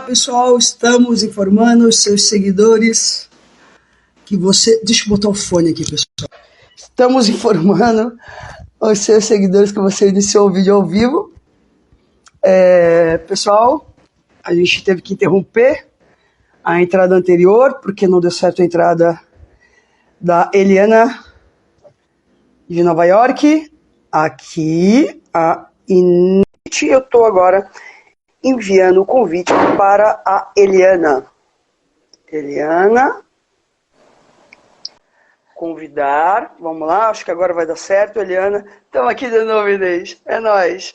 pessoal, estamos informando os seus seguidores que você... Deixa eu botar o fone aqui, pessoal. Estamos informando os seus seguidores que você iniciou o vídeo ao vivo. Pessoal, a gente teve que interromper a entrada anterior, porque não deu certo a entrada da Eliana de Nova York. Aqui, a Inite, eu estou agora enviando o convite para a Eliana. Eliana, convidar, vamos lá, acho que agora vai dar certo, Eliana. Estamos aqui de novo, Inês, é nóis.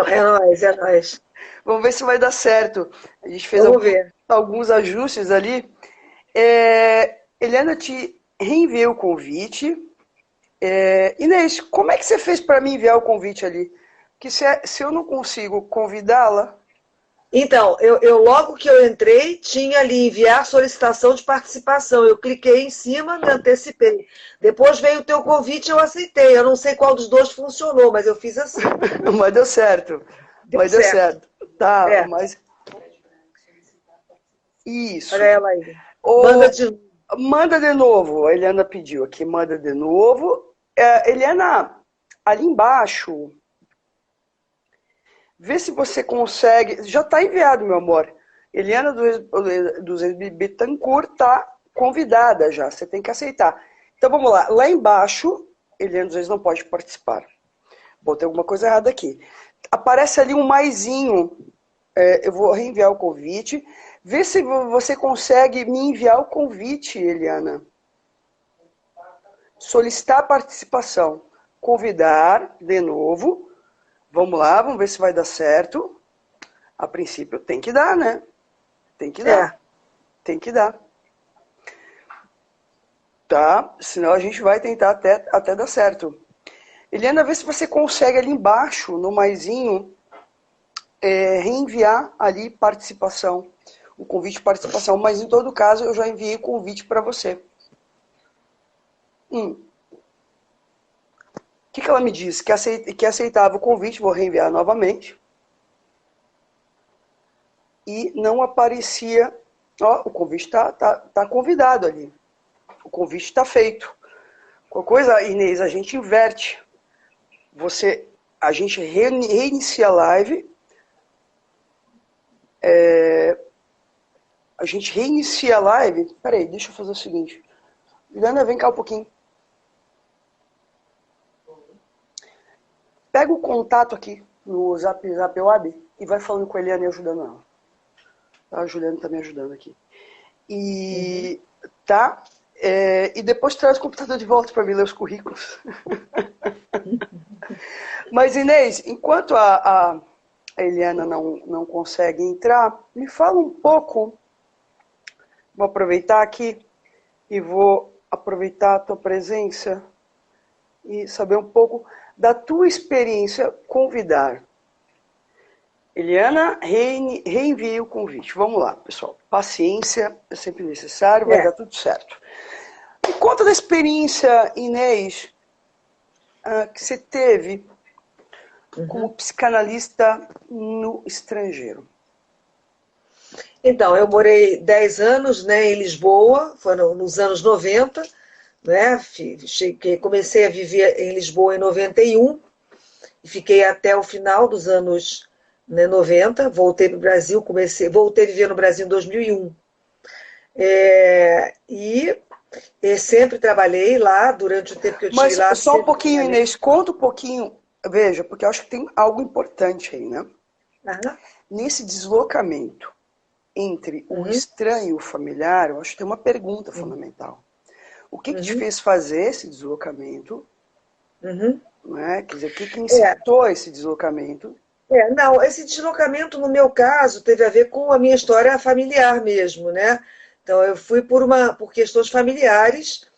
É nóis, é nóis. Vamos ver se vai dar certo. A gente fez alguns ajustes ali. Eliana, te reenviei o convite. Inês, como é que você fez para me enviar o convite ali? Porque se eu não consigo convidá-la... Então, eu logo que eu entrei, tinha ali enviar solicitação de participação. Eu cliquei em cima, me antecipei. Depois veio o teu convite, eu aceitei. Eu não sei qual dos dois funcionou, mas eu fiz assim. Mas deu certo. Deu certo. Tá, mas... Isso. Olha ela aí. Manda de novo. A Eliana pediu aqui, manda de novo. Eliana, ali embaixo... Vê se você consegue... Já está enviado, meu amor. Eliana do Bittencourt está convidada já. Você tem que aceitar. Então, vamos lá. Lá embaixo, Eliana dos Reis não pode participar. Botei alguma coisa errada aqui. Aparece ali um maisinho. Eu vou reenviar o convite. Vê se você consegue me enviar o convite, Eliana. Solicitar participação. Convidar de novo. Vamos lá, vamos ver se vai dar certo. A princípio tem que dar, né? Tem que dar. Tem que dar. Tá? Senão a gente vai tentar até dar certo. Eliana, vê se você consegue ali embaixo, no maisinho, reenviar ali participação. O convite de participação. Mas em todo caso, eu já enviei o convite para você. O que ela me disse? Que aceitava o convite, vou reenviar novamente. E não aparecia... Ó, o convite tá convidado ali. O convite está feito. Qualquer coisa, Inês, a gente inverte. A gente reinicia a live. A gente reinicia a live. Peraí, deixa eu fazer o seguinte. Juliana, vem cá um pouquinho. Pega o contato aqui no Zap Web e vai falando com a Eliana e ajudando ela. Tá? A Juliana está me ajudando aqui. E, tá? E depois traz o computador de volta para me ler os currículos. Mas, Inês, enquanto a Eliana não consegue entrar, me fala um pouco. Vou aproveitar aqui e vou aproveitar a tua presença e saber um pouco da tua experiência convidar. Eliana, reenvie o convite. Vamos lá, pessoal. Paciência é sempre necessário, vai dar tudo certo. Me conta da experiência, Inês, que você teve como psicanalista no estrangeiro. Então, eu morei 10 anos, né, em Lisboa, foi nos anos 90, né? Comecei a viver em Lisboa em 91 e fiquei até o final dos anos 90. Voltei para o Brasil, voltei a viver no Brasil em 2001. E sempre trabalhei lá durante o tempo que eu estive lá. Mas só um pouquinho, Inês, conta um pouquinho, veja, porque eu acho que tem algo importante aí, né? Nesse deslocamento entre o estranho e o familiar, eu acho que tem uma pergunta fundamental. O que te fez fazer esse deslocamento? Né? Quer dizer, o que incitou esse deslocamento? Não, esse deslocamento, no meu caso, teve a ver com a minha história familiar mesmo, né? Então, eu fui por questões familiares.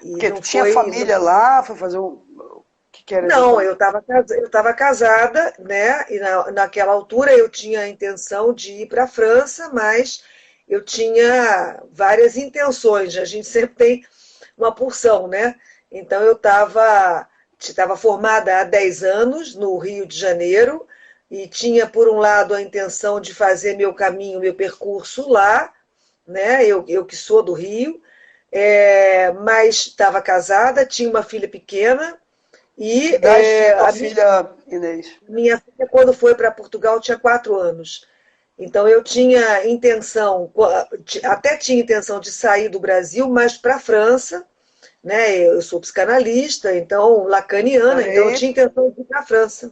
Porque tu tinha família lá, foi fazer o que era? Não, eu estava casada, né? E naquela altura eu tinha a intenção de ir para a França, mas eu tinha várias intenções. A gente sempre tem uma porção, né? Então eu estava formada há 10 anos no Rio de Janeiro, e tinha, por um lado, a intenção de fazer meu caminho, meu percurso lá, né? Eu que sou do Rio, mas estava casada, tinha uma filha pequena, Que e idade tinha tua filha, Inês? minha filha, quando foi para Portugal, tinha 4 anos. Então eu tinha intenção, até tinha intenção de sair do Brasil, mas para a França, né? Eu sou psicanalista, então lacaniana, então eu Aí, tinha intenção de ir para a França.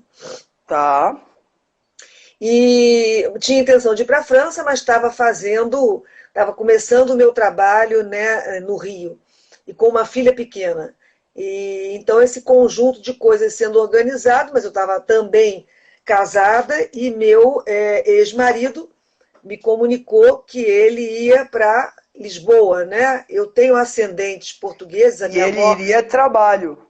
tá. E eu tinha intenção de ir para a França, mas estava começando o meu trabalho, né, no Rio, e com uma filha pequena. E então esse conjunto de coisas sendo organizado, mas eu estava também casada e meu ex-marido me comunicou que ele ia para Lisboa, né? Eu tenho ascendentes portugueses, a E minha ele avó. iria a trabalho.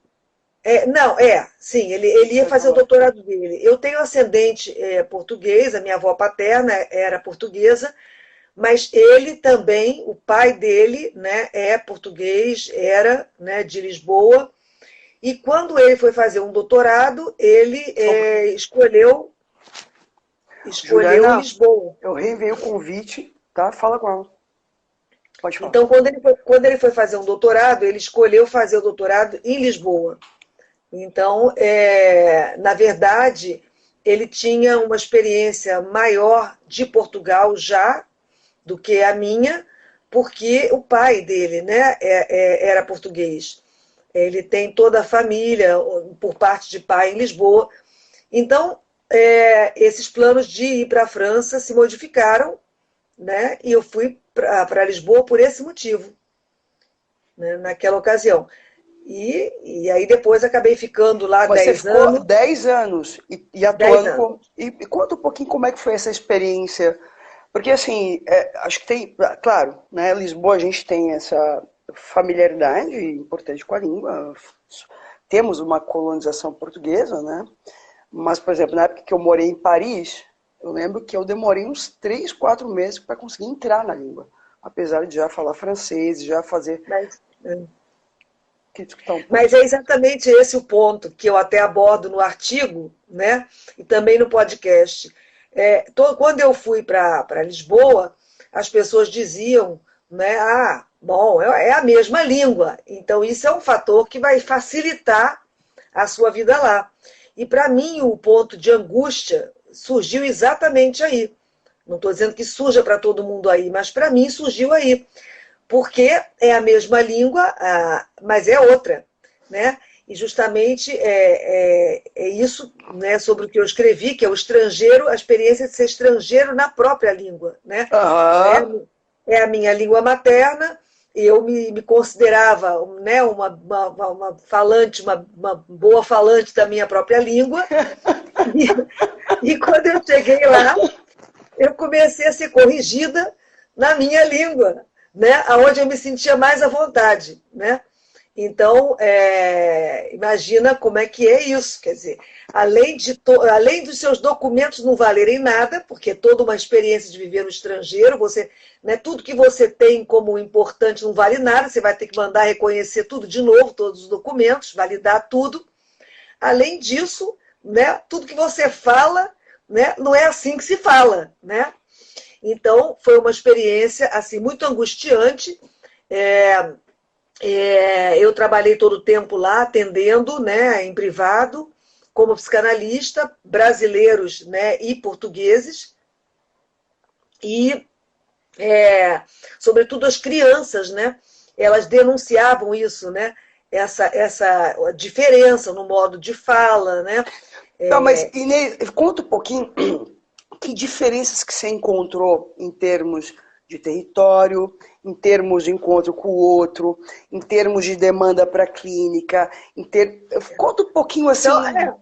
Não, sim, ele ia fazer o doutorado dele. Eu tenho ascendente português, a minha avó paterna era portuguesa, mas ele também, o pai dele, né, é português, era, né, de Lisboa. E quando ele foi fazer um doutorado, ele escolheu Juliana, Lisboa. eu reenviei o convite, tá? Fala com ela. Pode falar. Então, quando ele foi fazer um doutorado, ele escolheu fazer o doutorado em Lisboa. Então, na verdade, ele tinha uma experiência maior de Portugal já do que a minha, porque o pai dele, né, era português. Ele tem toda a família, por parte de pai, em Lisboa. Então, esses planos de ir para a França se modificaram, né, e eu fui para Lisboa por esse motivo, né, naquela ocasião. E aí depois acabei ficando lá Mas você 10 ficou anos. 10 anos e 10 atuando anos. com. E conta um pouquinho como é que foi essa experiência. Porque, assim, acho que tem. Claro, né? Lisboa a gente tem essa familiaridade importante com a língua. Temos uma colonização portuguesa, né? Mas, por exemplo, na época que eu morei em Paris, eu lembro que eu demorei uns 3, 4 meses para conseguir entrar na língua. Apesar de já falar francês, já fazer. Mas, Então, mas é exatamente esse o ponto que eu até abordo no artigo, né? E também no podcast. Quando eu fui para Lisboa, as pessoas diziam, né? Ah, bom, é a mesma língua. Então, isso é um fator que vai facilitar a sua vida lá. E para mim, o ponto de angústia surgiu exatamente aí. Não estou dizendo que surja para todo mundo aí, mas para mim surgiu aí. Porque é a mesma língua, mas é outra, né? E justamente é isso, né, sobre o que eu escrevi, que é o estrangeiro, a experiência de ser estrangeiro na própria língua, né? aham. É a minha língua materna, eu me considerava, né, uma falante, uma boa falante da minha própria língua, e quando eu cheguei lá, eu comecei a ser corrigida na minha língua, né? Onde eu me sentia mais à vontade, né? Então, imagina como é que é isso. Quer dizer, além dos seus documentos não valerem nada, porque é toda uma experiência de viver no estrangeiro, né, tudo que você tem como importante não vale nada, você vai ter que mandar reconhecer tudo de novo, todos os documentos, validar tudo. Além disso, né, tudo que você fala, né, não é assim que se fala, né? Então, foi uma experiência assim muito angustiante. Eu trabalhei todo o tempo lá, atendendo, né, em privado, como psicanalista, brasileiros, né, e portugueses. E, sobretudo, as crianças, né, elas denunciavam isso, né, essa diferença no modo de fala, né? Não, mas Inês, conta um pouquinho que diferenças que você encontrou em termos de território, em termos de encontro com o outro, em termos de demanda para a clínica, conta um pouquinho assim.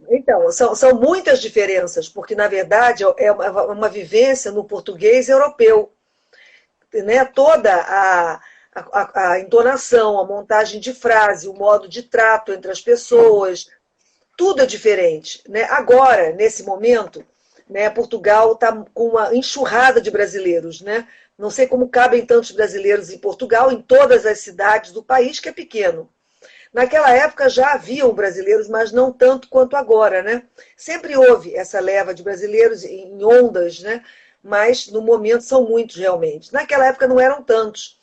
Então, são muitas diferenças, porque, na verdade, é uma vivência no português europeu, né? Toda a entonação, a montagem de frase, o modo de trato entre as pessoas, tudo é diferente, né? Agora, nesse momento, né, Portugal está com uma enxurrada de brasileiros, né? Não sei como cabem tantos brasileiros em Portugal, em todas as cidades do país, que é pequeno. Naquela época já haviam brasileiros, mas não tanto quanto agora, né? Sempre houve essa leva de brasileiros em ondas, né? Mas no momento são muitos realmente. Naquela época não eram tantos.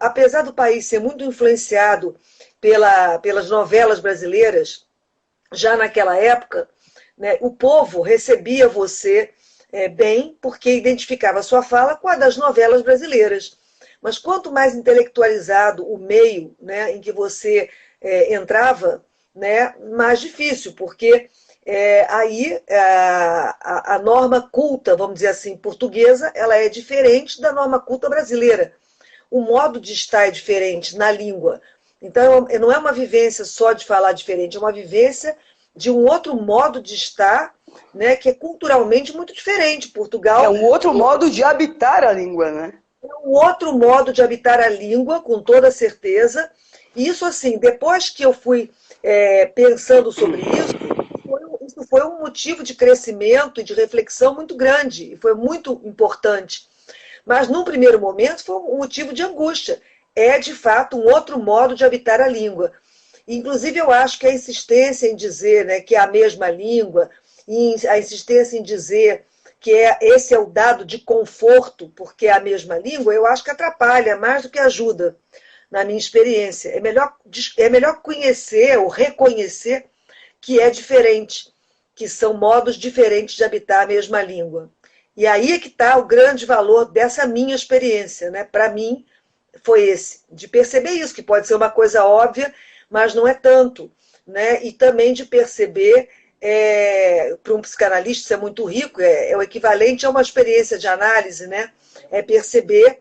Apesar do país ser muito influenciado pelas novelas brasileiras, já naquela época, né, o povo recebia você bem, porque identificava a sua fala com a das novelas brasileiras. Mas quanto mais intelectualizado o meio, né, em que você entrava, né, mais difícil, porque aí a norma culta, vamos dizer assim, portuguesa, ela é diferente da norma culta brasileira. O modo de estar é diferente na língua. Então, não é uma vivência só de falar diferente, é uma vivência de um outro modo de estar, né, que é culturalmente muito diferente. Portugal é um outro modo de habitar a língua, né? É um outro modo de habitar a língua, com toda certeza. E isso, assim, depois que eu fui pensando sobre isso foi um motivo de crescimento e de reflexão muito grande, e foi muito importante. Mas, num primeiro momento, foi um motivo de angústia. É, de fato, um outro modo de habitar a língua. Inclusive, eu acho que a insistência em dizer, né, que é a mesma língua, e a insistência em dizer que esse é o dado de conforto, porque é a mesma língua, eu acho que atrapalha mais do que ajuda, na minha experiência. É melhor conhecer ou reconhecer que é diferente, que são modos diferentes de habitar a mesma língua. E aí é que está o grande valor dessa minha experiência, né? Para mim, foi esse, de perceber isso, que pode ser uma coisa óbvia, mas não é tanto, né? E também de perceber, para um psicanalista, isso é muito rico, é o equivalente a uma experiência de análise, né? É perceber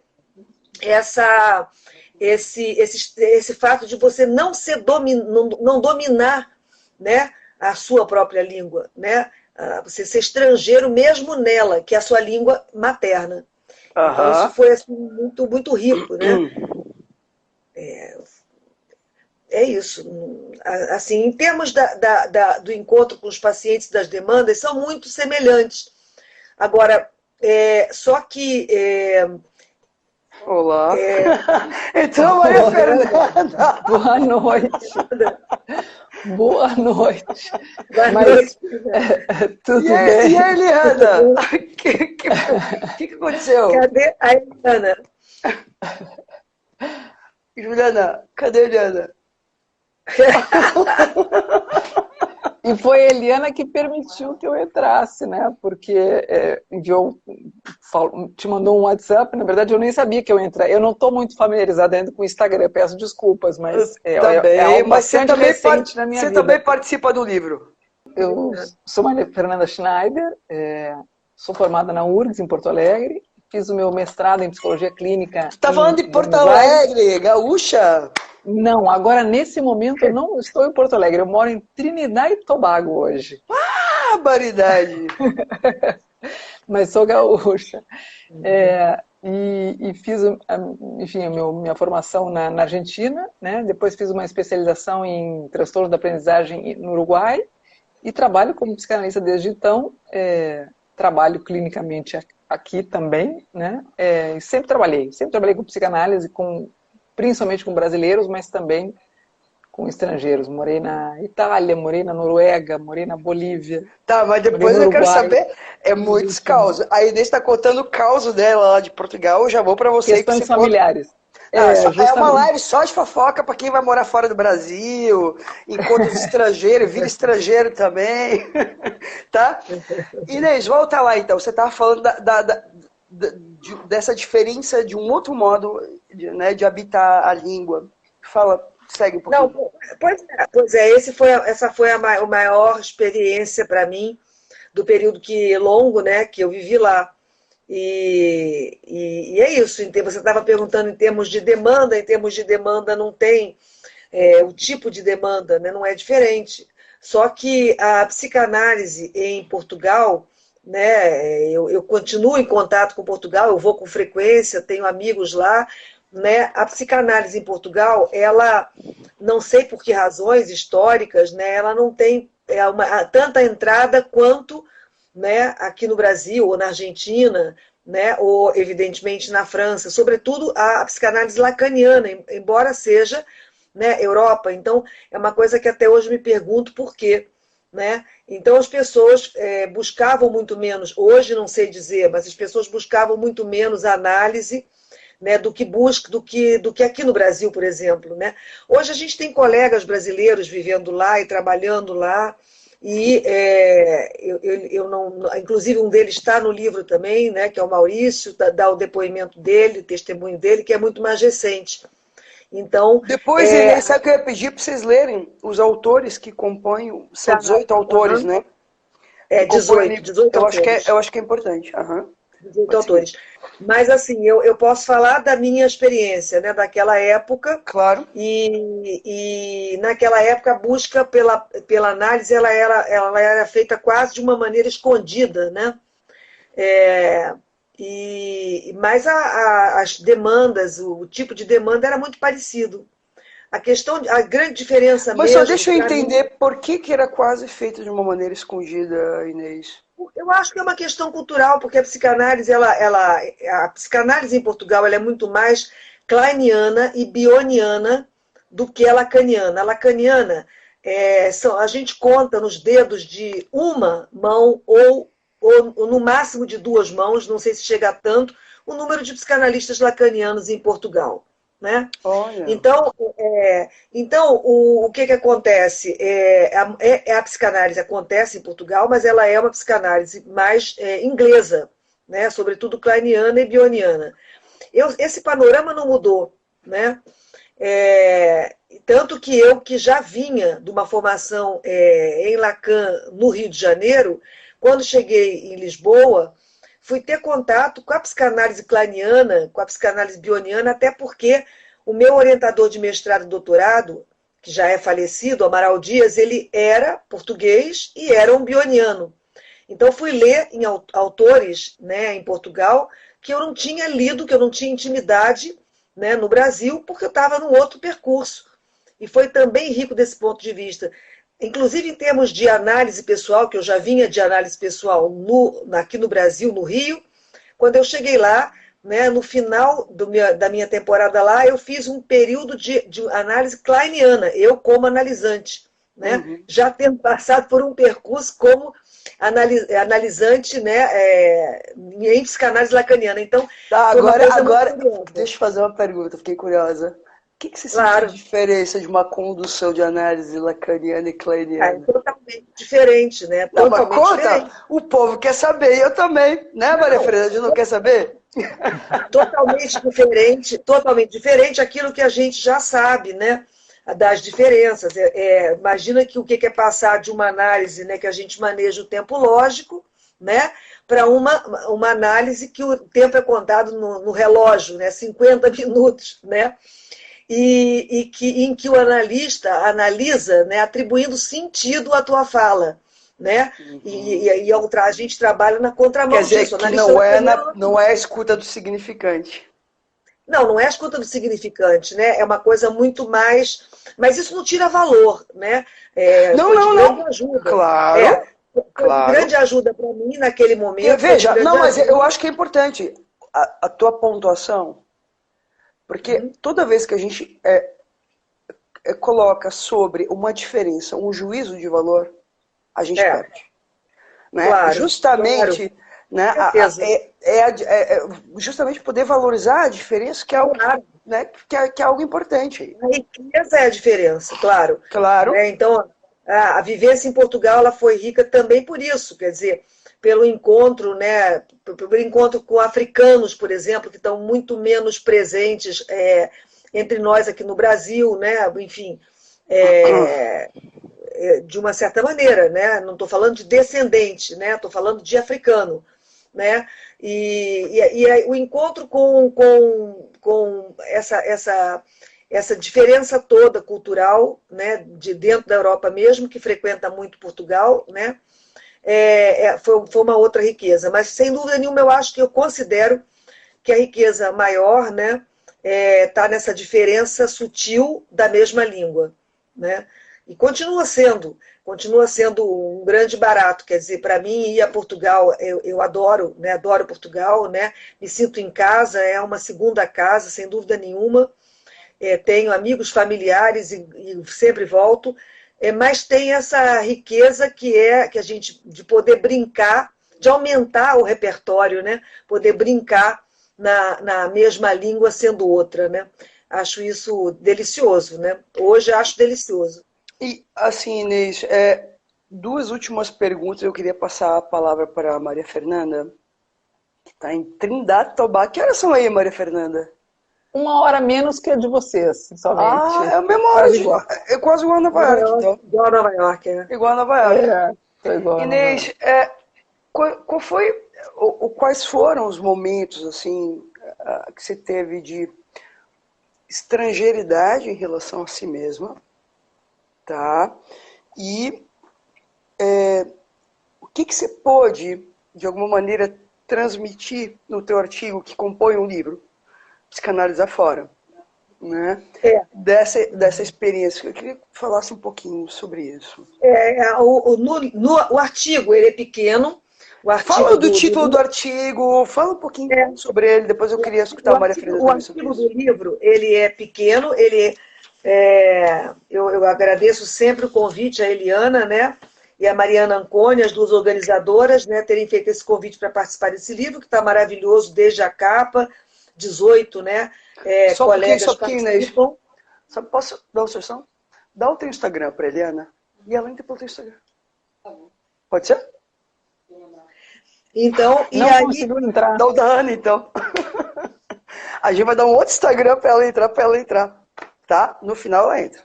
esse fato de você não dominar, né, a sua própria língua, né? Você ser estrangeiro mesmo nela, que é a sua língua materna. Então, isso foi assim, muito, muito rico, né? É isso. Assim, em termos do encontro com os pacientes das demandas, são muito semelhantes. Agora, só que... Olá. Então, Maria Fernanda. Boa noite. Boa noite. Boa noite. Tudo bem? E a Eliana? O que aconteceu? Cadê a Eliana? Juliana, cadê a Eliana? E foi a Eliana que permitiu que eu entrasse, né? Porque te mandou um WhatsApp, na verdade eu nem sabia que eu ia entrar. Eu não estou muito familiarizada ainda com o Instagram, peço desculpas, mas algo bastante recente na minha vida. Você também participa do livro? Eu sou Maria Fernanda Schneider, sou formada na URGS, em Porto Alegre, fiz o meu mestrado em Psicologia Clínica. Você está falando de Porto Alegre, gaúcha? Não, agora nesse momento eu não estou em Porto Alegre, eu moro em Trinidad e Tobago hoje. Ah, barbaridade! Mas sou gaúcha. E fiz, enfim, minha formação na Argentina, né? Depois fiz uma especialização em transtorno da aprendizagem no Uruguai e trabalho como psicanalista desde então, trabalho clinicamente aqui também, né? Sempre trabalhei com psicanálise, principalmente com brasileiros, mas também com estrangeiros. Morei na Itália, morei na Noruega, morei na Bolívia. Tá, mas depois eu quero saber, muitos causos. A Inês está contando o caos dela lá de Portugal, eu já vou para você. Questões familiares. É uma live só de fofoca para quem vai morar fora do Brasil, encontros estrangeiros, vira estrangeiro também, tá? Inês, volta lá então, você estava falando dessa diferença de um outro modo de habitar a língua. Fala, segue um pouquinho. Não, pois é, essa foi a maior experiência para mim do período longo, né, que eu vivi lá. E é isso, você estava perguntando em termos de demanda não tem o tipo de demanda, né, não é diferente. Só que a psicanálise em Portugal, né, eu continuo em contato com Portugal, eu vou com frequência, tenho amigos lá, né, a psicanálise em Portugal, ela, não sei por que razões históricas, né, ela não tem tanta entrada quanto, né, aqui no Brasil ou na Argentina, né, ou evidentemente na França, sobretudo a psicanálise lacaniana, embora seja, né, Europa. Então, é uma coisa que até hoje me pergunto por quê. Né? Então, as pessoas buscavam muito menos, hoje não sei dizer, mas as pessoas buscavam muito menos análise, né, do que aqui no Brasil, por exemplo. Né? Hoje a gente tem colegas brasileiros vivendo lá e trabalhando lá, e eu não, inclusive um deles está no livro também, né, que é o Maurício, dá o depoimento dele, o testemunho dele, que é muito mais recente. Então, depois, Inês, sabe o que eu ia pedir para vocês lerem? Os autores que compõem, são 18 autores, né? 18 autores. Eu acho que é importante. Uhum. 18 autores. Mas, assim, eu posso falar da minha experiência, né, daquela época. Claro. E naquela época, a busca pela análise ela era feita quase de uma maneira escondida, né? Mas as demandas, o tipo de demanda era muito parecido. A grande diferença Mas mesmo... só deixa eu entender por que era quase feito de uma maneira escondida, Inês. Eu acho que é uma questão cultural, porque a psicanálise, a psicanálise em Portugal ela é muito mais kleiniana e bioniana do que a lacaniana. A lacaniana, a gente conta nos dedos de uma mão ou no máximo de 2 mãos, não sei se chega a tanto, o número de psicanalistas lacanianos em Portugal. Né? Então, o que acontece? A psicanálise acontece em Portugal, mas ela é uma psicanálise mais inglesa, né? Sobretudo kleiniana e bioniana. Esse panorama não mudou. Né? Tanto que eu, que já vinha de uma formação em Lacan, no Rio de Janeiro, quando cheguei em Lisboa, fui ter contato com a psicanálise kleiniana, com a psicanálise bioniana, até porque o meu orientador de mestrado e doutorado, que já é falecido, Amaral Dias, ele era português e era um bioniano. Então, fui ler em autores, né, em Portugal que eu não tinha lido, que eu não tinha intimidade, né, no Brasil, porque eu estava num outro percurso. E foi também rico desse ponto de vista. Inclusive em termos de análise pessoal, que eu já vinha de análise pessoal aqui no Brasil, no Rio, quando eu cheguei lá, né, no final da minha temporada lá, eu fiz um período de análise kleiniana, eu como analisante, né, já tendo passado por um percurso como analisante, né, em psicanálise lacaniana. Então, agora deixa eu fazer uma pergunta, fiquei curiosa. O que você sentiu a diferença de uma condução de análise lacaniana e kleiniana? É totalmente diferente, né? Totalmente diferente. O povo quer saber, e eu também, né, Maria Fernanda? A gente não quer saber? Totalmente diferente aquilo que a gente já sabe, né? Das diferenças. Imagina que o que é passar de uma análise, né, que a gente maneja o tempo lógico, né, para uma análise que o tempo é contado no relógio, né, 50 minutos, né? Em que o analista analisa, né, atribuindo sentido à tua fala. Né? A gente trabalha na contramão disso. Quer dizer, que não é a escuta do significante. Não é a escuta do significante, né? É uma coisa muito mais... Mas isso não tira valor, né? Grande ajuda. Claro. Claro. Grande ajuda para mim naquele momento. Veja, mas eu acho que é importante a tua pontuação, porque toda vez que a gente coloca sobre uma diferença, um juízo de valor, a gente perde. Né? Claro, justamente, claro. Né, justamente poder valorizar a diferença, que é algo, né, que é algo importante. A riqueza é a diferença, claro. Claro. Né? Então, a vivência em Portugal ela foi rica também por isso, quer dizer, pelo encontro, né, pelo encontro com africanos, por exemplo, que estão muito menos presentes entre nós aqui no Brasil, né? Enfim, de uma certa maneira, né? Não estou falando de descendente, né? Estou falando de africano, né? E o encontro com essa diferença toda cultural, né? De dentro da Europa mesmo, que frequenta muito Portugal, né? Foi uma outra riqueza. Mas, sem dúvida nenhuma, eu considero que a riqueza maior, né? Está nessa diferença sutil da mesma língua, né? E continua sendo um grande barato. Quer dizer, para mim, ir a Portugal, eu adoro, né? Adoro Portugal, né? Me sinto em casa, é uma segunda casa, sem dúvida nenhuma. tenho amigos familiares e sempre volto, mas tem essa riqueza que a gente, de poder brincar, de aumentar o repertório, né? Poder brincar na mesma língua sendo outra, né? Acho isso delicioso, né? Hoje acho delicioso. E, assim, Inês, duas últimas perguntas. Eu queria passar a palavra para a Maria Fernanda, que está em Trindade, Tobago. Que horas são aí, Maria Fernanda? 1 hora menos que a de vocês, somente. É a mesma hora. É quase igual a Nova York, então. Igual a Nova York, né? Igual a Nova York. Igual Inês, qual foi, quais foram os momentos, assim, que você teve de estrangeiridade em relação a si mesma, tá? E o que você pôde, de alguma maneira, transmitir no teu artigo que compõe um livro, Psicanálise Fora, né? Dessa experiência. Eu queria que falasse um pouquinho sobre isso. O artigo, ele é pequeno. Fala do título do artigo, fala um pouquinho sobre ele, depois eu queria escutar a Maria Fernanda também sobre isso. O artigo do livro, ele é pequeno, eu agradeço sempre o convite à Eliana, né, e a Mariana Anconi, as duas organizadoras, né, terem feito esse convite para participar desse livro, que está maravilhoso desde a capa, 18, né, colegas participam. Posso dar uma sugestão? Dá o teu Instagram para a Eliana, e ela entra pelo teu Instagram. Pode ser? Então, não aí conseguiu entrar. Dá o da Ana, então. A gente vai dar um outro Instagram para ela entrar, tá? No final ela entra.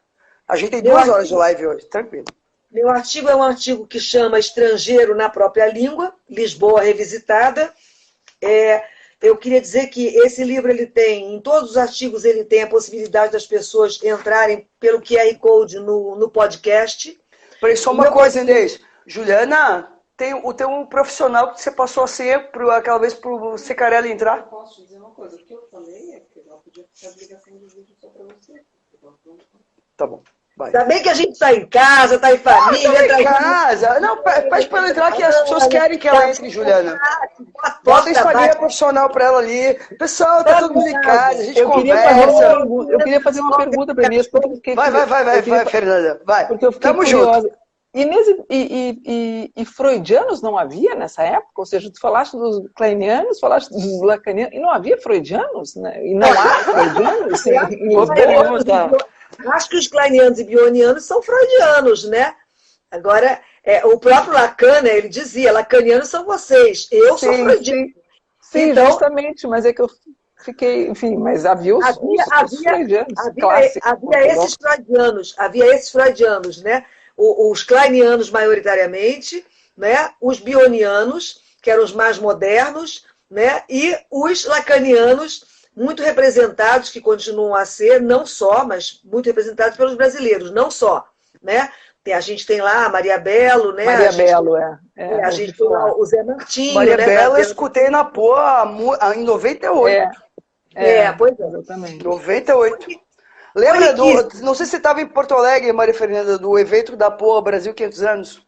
A gente tem 2 horas de live hoje, tranquilo. Meu artigo é um artigo que chama Estrangeiro na Própria Língua, Lisboa Revisitada. Eu queria dizer que esse livro, ele tem, em todos os artigos, ele tem a possibilidade das pessoas entrarem pelo QR Code no podcast. Peraí, só uma coisa, Inês. Juliana, tem um profissional que você passou a ser aquela vez para o Secarelli entrar? Eu posso dizer uma coisa. O que eu falei é que ela podia ficar a ligação do vídeo só para você. Tá bom. Vai. Ainda bem que a gente está em casa, está em família. Tá em casa. Não, pede para ela entrar que as pessoas querem que ela entre, Juliana. Bota o Instagram profissional para ela ali. Pessoal, tá todo mundo em casa, a gente conversa. Eu queria fazer uma pergunta para Inês. Vai, Fernanda. Vai. Porque eu fiquei curiosa. Inês e freudianos não havia nessa época? Ou seja, tu falaste dos kleinianos, falaste dos lacanianos, e não havia freudianos? Né? E não há freudianos? Acho que os kleinianos e bionianos são freudianos, né? Agora, o próprio Lacan, né, ele dizia, lacanianos são vocês, eu sou freudiano. Sim, então, justamente, mas é que eu fiquei, enfim, mas havia os freudianos clássicos. Havia esses freudianos, né? Os kleinianos maioritariamente, né? Os bionianos, que eram os mais modernos, né? E os lacanianos, muito representados, que continuam a ser, não só, mas muito representados pelos brasileiros, não só, né? A gente tem lá a Maria Belo, né? Maria Belo, a gente tem lá o Zé Martinho, Maria né? Belo eu escutei na Poa em 98. Pois é. Exatamente. 98. Lembra não sei se você estava em Porto Alegre, Maria Fernanda, do evento da Poa Brasil 500 anos?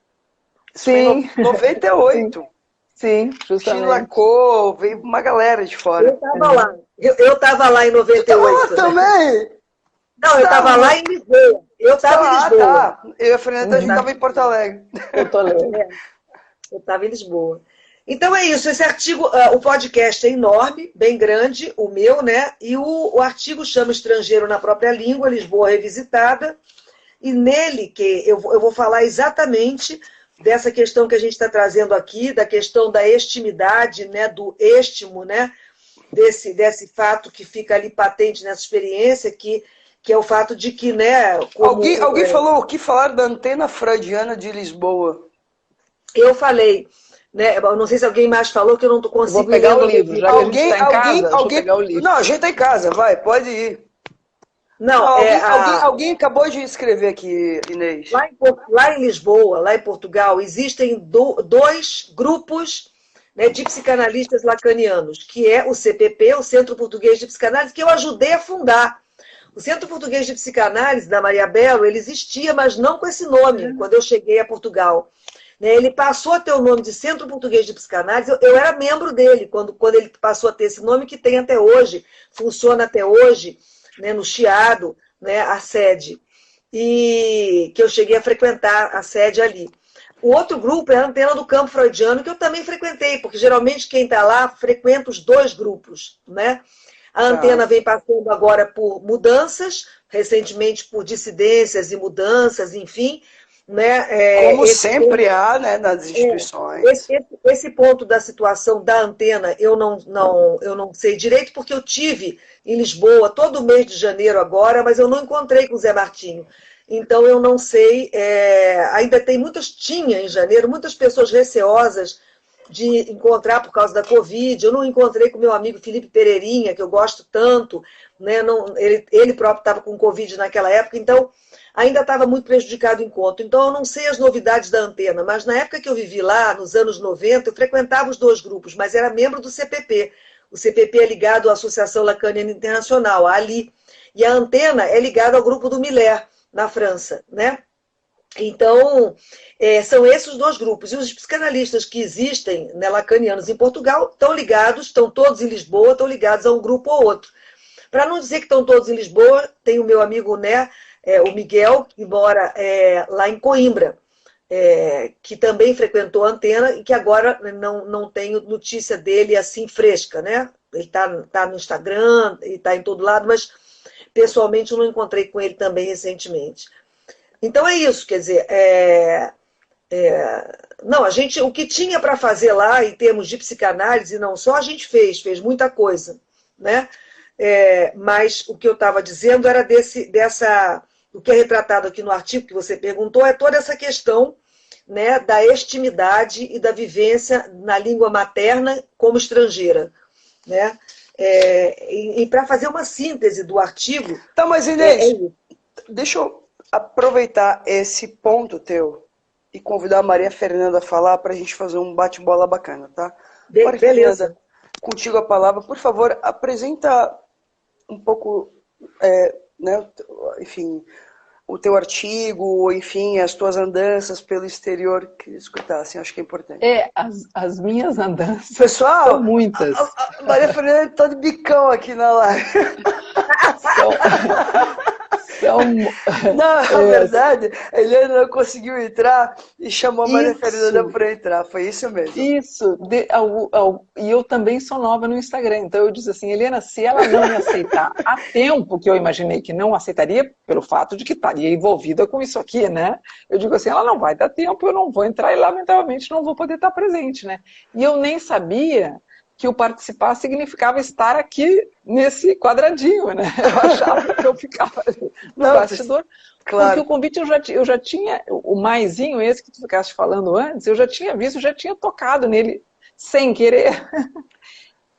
Sim. 98. Sim, justamente. Chilacô, veio uma galera de fora. Eu estava lá. Eu estava lá em 98. Você também? Não, eu estava lá em Lisboa. Eu estava em Lisboa. Tá. Eu e a Fernanda, a gente estava em Porto Alegre. Porto Alegre. Eu estava em Lisboa. Então é isso, esse artigo, o podcast é enorme, bem grande, o meu, né? E o artigo chama Estrangeiro na Própria Língua, Lisboa Revisitada, e nele que eu vou falar exatamente dessa questão que a gente está trazendo aqui, da questão da estimidade, né? Do estimo, né? Desse fato que fica ali patente nessa experiência, que é o fato de que, né? Alguém falou o que falar da antena freudiana de Lisboa? Eu falei. Né? Eu não sei se alguém mais falou que eu não estou conseguindo. Vou pegar o livro, já que a gente está em casa, deixa eu pegar o livro. Não, a gente está em casa, vai, pode ir. Não, alguém acabou de escrever aqui, Inês. Lá em Lisboa, lá em Portugal, existem 2 grupos, né, de psicanalistas lacanianos, que é o CPP, o Centro Português de Psicanálise, que eu ajudei a fundar. O Centro Português de Psicanálise, da Maria Belo, ele existia, mas não com esse nome, quando eu cheguei a Portugal. Ele passou a ter o nome de Centro Português de Psicanálise, eu era membro dele, quando ele passou a ter esse nome que tem até hoje, funciona até hoje, né, no Chiado, né, a sede, e que eu cheguei a frequentar a sede ali. O outro grupo é a Antena do Campo Freudiano, que eu também frequentei, porque geralmente quem está lá frequenta os dois grupos, né? A Antena vem passando agora por mudanças, recentemente por dissidências e mudanças, enfim, né? Como sempre há, né, nas instituições. Esse ponto da situação da Antena eu não sei direito, porque eu tive em Lisboa todo mês de janeiro agora, mas eu não encontrei com o Zé Martinho. Então eu não sei, ainda tinha em janeiro muitas pessoas receosas de encontrar por causa da Covid. Eu não encontrei com meu amigo Felipe Pereirinha, que eu gosto tanto, né? Ele próprio estava com Covid naquela época, então ainda estava muito prejudicado o encontro. Então eu não sei as novidades da Antena, mas na época que eu vivi lá, nos anos 90, eu frequentava os dois grupos, mas era membro do CPP. O CPP é ligado à Associação Lacaniana Internacional, a ALI, e a Antena é ligada ao grupo do Miller, na França, né? Então, são esses os dois grupos. E os psicanalistas que existem, né, lacanianos em Portugal, estão todos em Lisboa, estão ligados a um grupo ou outro. Para não dizer que estão todos em Lisboa, tem o meu amigo, né, o Miguel, que mora lá em Coimbra, que também frequentou a Antena e que agora não tenho notícia dele assim fresca, né? Ele tá no Instagram, ele está em todo lado, mas pessoalmente eu não encontrei com ele também recentemente. Então é isso, quer dizer, não, o que tinha para fazer lá em termos de psicanálise, não só a gente fez muita coisa, né? Mas o que eu estava dizendo era o que é retratado aqui no artigo que você perguntou, é toda essa questão, né, da extimidade e da vivência na língua materna como estrangeira, né? E para fazer uma síntese do artigo... Tá, mas Inês, deixa eu aproveitar esse ponto teu e convidar a Maria Fernanda a falar para a gente fazer um bate-bola bacana, tá? Maria Beleza. Fernanda, contigo a palavra. Por favor, apresenta um pouco, né, enfim, o teu artigo, enfim, as tuas andanças pelo exterior. Queria escutar, assim, acho que é importante. As minhas andanças Pessoal, são muitas. A Maria Fernanda está de bicão aqui na live. Não, na verdade, a Eliana não conseguiu entrar e chamou a Maria Fernanda para entrar. Foi isso mesmo. Isso. E eu também sou nova no Instagram. Então eu disse assim, Eliana, se ela não me aceitar a tempo, que eu imaginei que não aceitaria, pelo fato de que estaria envolvida com isso aqui, né? Eu digo assim, ela não vai dar tempo, eu não vou entrar e lamentavelmente não vou poder estar presente, né? E eu nem sabia que o participar significava estar aqui nesse quadradinho, né? Eu achava que eu ficava ali no bastidor. Claro. Porque o convite eu já tinha, o maisinho esse que tu ficaste falando antes, eu já tinha visto, já tinha tocado nele sem querer.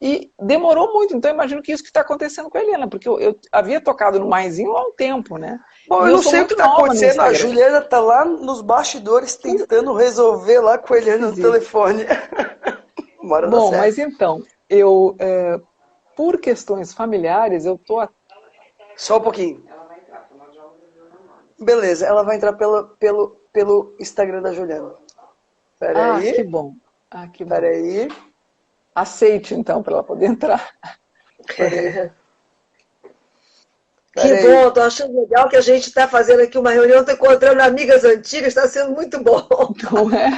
E demorou muito, então eu imagino que isso que está acontecendo com a Eliana, porque eu havia tocado no maisinho há um tempo, né? Bom, eu não sei o que está acontecendo, a Juliana está lá nos bastidores tentando resolver lá com a Eliana no telefone. Bom, mas então, por questões familiares, eu tô... Só um pouquinho. Beleza, ela vai entrar pelo Instagram da Juliana. Pera aí. Que bom. Que bom. Pera aí. Aceite, então, para ela poder entrar. Que bom, tô achando legal que a gente está fazendo aqui uma reunião, tô encontrando amigas antigas, está sendo muito bom. Não é?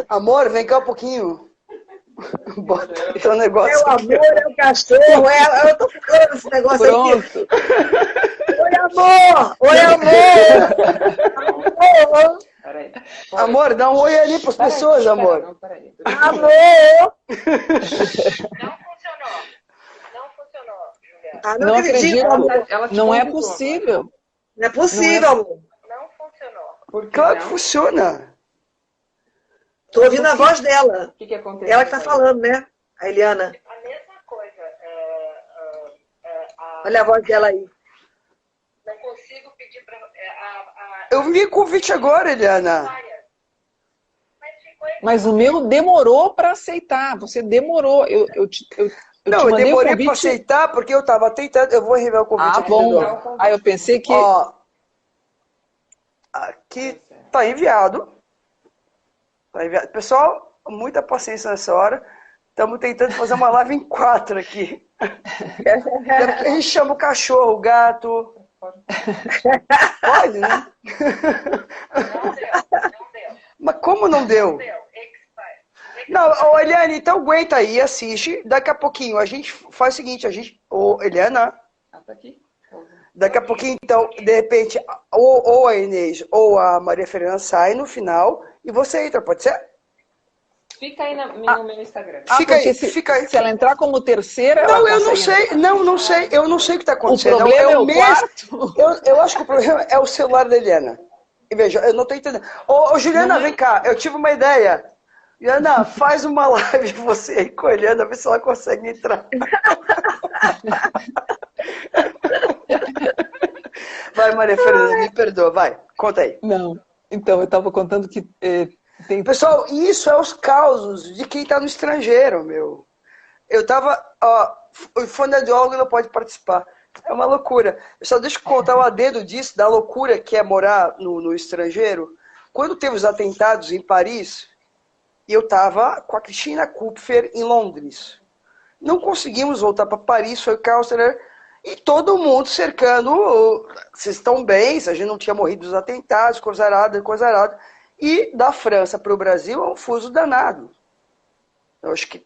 Amor, vem cá um pouquinho. Bota o teu negócio. É o amor, é o cachorro, eu tô falando esse negócio. Pronto. Aqui. Oi, amor! Oi, amor! Amor! Peraí. Amor, dá um oi ali para as pessoas, amor. Não, peraí. Amor! Não funcionou, Juliana. Não acredito, amor. Não é possível. Não é possível, amor. Não funcionou. Claro que funciona. Tô ouvindo a voz dela. O que aconteceu? Ela que tá falando, né? A Eliana. A mesma coisa. Olha a voz dela aí. Não consigo pedir para... Eu vi convite agora, Eliana. Mas o meu demorou para aceitar. Você demorou. Eu demorei para aceitar porque eu estava tentando. Eu vou revelar o convite aqui. Bom. Eu pensei que... Ó, aqui tá enviado. Tá enviado. Pessoal, muita paciência nessa hora. Estamos tentando fazer uma live em 4 aqui. A gente chama o cachorro, o gato. Pode, né? Não deu. Mas como não deu? Não deu. Não, ô, Eliane, então aguenta aí, assiste. Daqui a pouquinho a gente faz o seguinte, a gente... Ô, Eliana, Ah, tá aqui? daqui a pouquinho, então, de repente, ou a Inês ou a Maria Fernanda saem no final e você entra, pode ser? Fica aí no meu Instagram. Fica aí, porque fica aí. Se ela entrar como terceira, Não, ela eu não consegue sei, não sei, eu não sei o que está O acontecendo. problema é o o mesmo. quarto. Eu acho que o problema é o celular da Eliana. E veja, eu não estou entendendo. Ô, Juliana, vem cá, eu tive uma ideia. Juliana, faz uma live você aí com a Eliana, vê se ela consegue entrar. Vai, Maria Fernanda, me perdoa, vai, conta aí. Não. Então, eu estava contando que tem... Pessoal, isso é os causos de quem está no estrangeiro, meu. Eu tava, ó, o fonoaudiólogo não pode participar. É uma loucura. Só deixa eu contar o adendo disso, da loucura que é morar no estrangeiro. Quando teve os atentados em Paris, eu estava com a Cristina Kupfer em Londres. Não conseguimos voltar para Paris, foi o caos, né? E todo mundo cercando, vocês estão bem, se a gente não tinha morrido dos atentados, coisa arada, coisa arada. E da França para o Brasil é um fuso danado. Eu acho que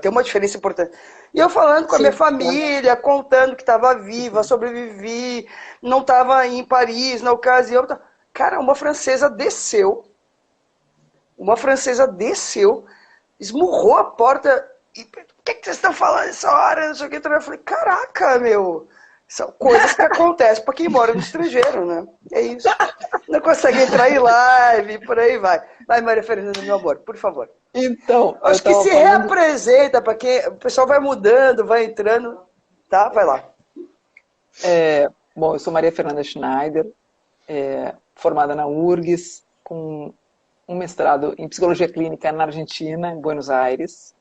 tem uma diferença importante. E eu falando com a minha família, contando que estava viva, sobrevivi, não estava em Paris na ocasião. Cara, uma francesa desceu, esmurrou a porta. E, por que vocês estão falando essa hora? Não sei o que. Eu falei, caraca, meu. São coisas que acontecem para quem mora no estrangeiro, né? É isso. Não consegue entrar em live, por aí vai. Vai, Maria Fernanda, meu amor, por favor. Então, Acho que se reapresenta, para quem o pessoal vai mudando, vai entrando. Tá? Vai lá. Bom, eu sou Maria Fernanda Schneider, formada na URGS, com um mestrado em Psicologia Clínica na Argentina, em Buenos Aires.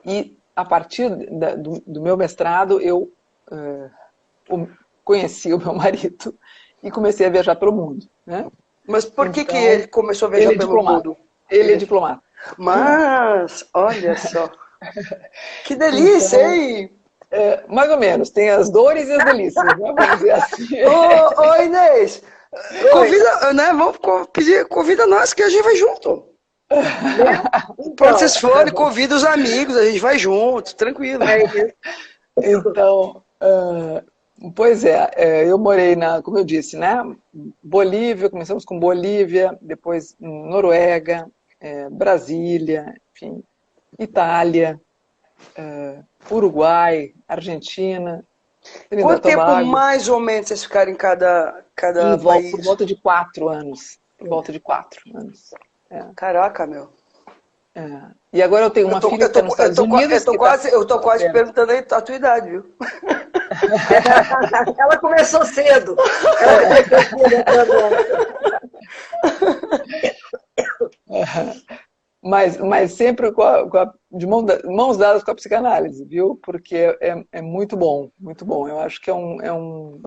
E a partir do meu mestrado, eu conheci o meu marido e comecei a viajar pelo mundo, né? Mas por que ele começou a viajar pelo mundo? Ele é diplomata. Mas, olha só. Que delícia, então, hein? Mais ou menos, tem as dores e as delícias, né? Vamos dizer assim. Ô, Inês, convida, né? Vamos convida nós que a gente vai junto. Quando vocês forem, convida os amigos, a gente vai junto, tranquilo. Então, pois eu morei como eu disse, né? Bolívia, começamos com Bolívia, depois Noruega, Brasília, enfim, Itália, Uruguai, Argentina. Quanto tempo mais ou menos vocês ficaram em cada país? Por volta de 4 anos. Por volta de 4 anos. Caraca, meu. E agora eu tenho uma filha que está nos Estados Unidos. Eu tô quase perguntando aí a tua idade, viu? Ela começou cedo. Mas sempre de mãos dadas com a psicanálise, viu? Porque é muito bom, muito bom. Eu acho que é um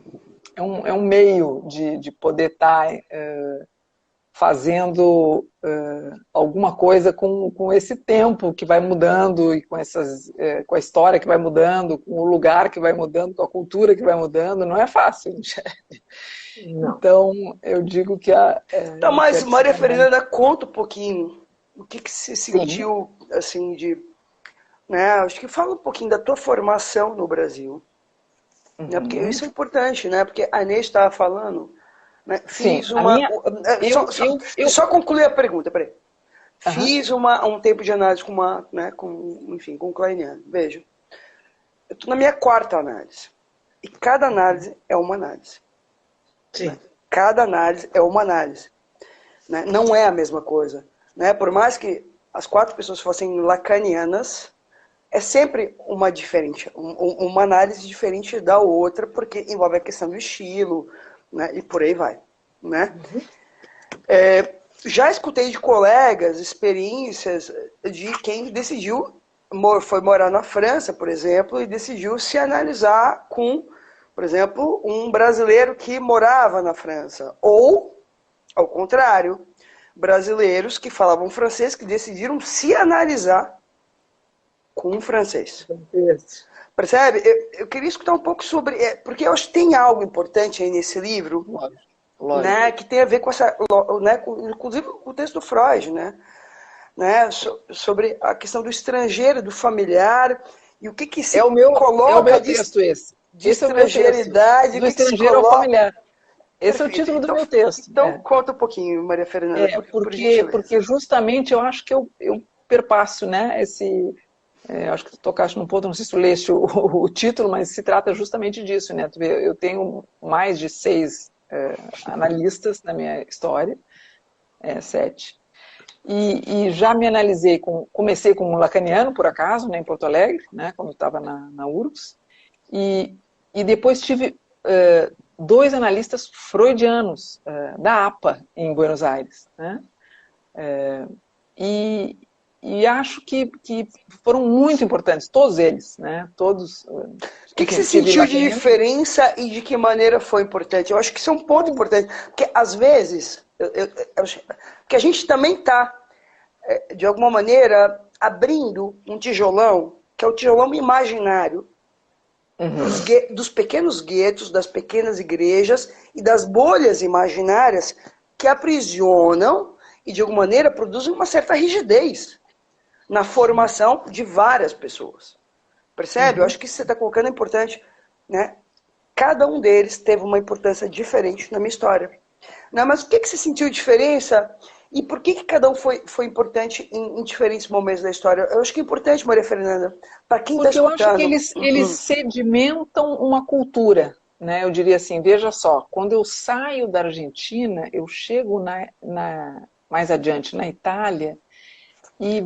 meio de poder estar fazendo alguma coisa com esse tempo que vai mudando e com a história que vai mudando, com o lugar que vai mudando, com a cultura que vai mudando. Não é fácil, Michele. Então, eu digo que Então, mas Maria Fernanda, conta um pouquinho o que você sentiu, assim, né? Acho que fala um pouquinho da tua formação no Brasil. Né? Porque isso é importante, né? Porque a Inês estava falando... Né? Fiz só concluir a pergunta, peraí. Fiz um tempo de análise com o Kleiniano. Veja, eu estou na minha 4ª análise. E cada análise é uma análise. Sim. Né? Cada análise é uma análise. Né? Não é a mesma coisa. Né? Por mais que as 4 pessoas fossem lacanianas, é sempre uma análise diferente da outra, porque envolve a questão do estilo, né? E por aí vai. Né? Já escutei de colegas experiências de quem decidiu, foi morar na França, por exemplo, e decidiu se analisar com, por exemplo, um brasileiro que morava na França. Ou, ao contrário, brasileiros que falavam francês que decidiram se analisar com um francês. Isso. Percebe? Eu queria escutar um pouco sobre... porque eu acho que tem algo importante aí nesse livro, Lógico. né, que tem a ver com essa... Né, inclusive com o texto do Freud, né, sobre a questão do estrangeiro, do familiar, e o que se coloca é o meu texto esse. de estrangeiridade. Do estrangeiro ao familiar. Esse é o título do meu texto. Então, conta um pouquinho, Maria Fernanda. Porque justamente eu acho que eu perpasso, né, acho que tu tocaste num ponto, não sei se tu leste o título, mas se trata justamente disso, né? Tu vê, eu tenho mais de 6 analistas na minha história, 7. E já me analisei, comecei com um lacaniano, por acaso, né, em Porto Alegre, né, quando estava na URGS, e depois tive 2 analistas freudianos da APA, em Buenos Aires, né, e acho que foram muito importantes, todos eles, né, todos... O que você sentiu de diferença e de que maneira foi importante? Eu acho que isso é um ponto importante, porque às vezes, que a gente também está, de alguma maneira, abrindo um tijolão, que é o tijolão imaginário, dos pequenos guetos, das pequenas igrejas e das bolhas imaginárias que aprisionam e, de alguma maneira, produzem uma certa rigidez na formação de várias pessoas. Percebe? Eu acho que isso que você está colocando é importante, né? Cada um deles teve uma importância diferente na minha história. Não, mas o que você sentiu diferença e por que cada um foi importante em diferentes momentos da história? Eu acho que é importante, Maria Fernanda, para quem está escutando. Porque eu acho que eles sedimentam uma cultura, né? Eu diria assim, veja só, quando eu saio da Argentina, eu chego mais adiante na Itália.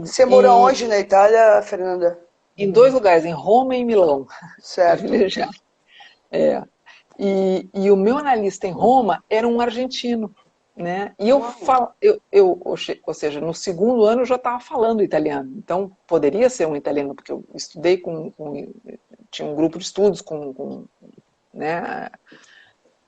Você morou onde na Itália, Fernanda? Em 2 lugares, em Roma e em Milão. Certo. E o meu analista em Roma era um argentino, né? E ou seja, no segundo ano eu já estava falando italiano. Então, poderia ser um italiano, porque eu estudei tinha um grupo de estudos né,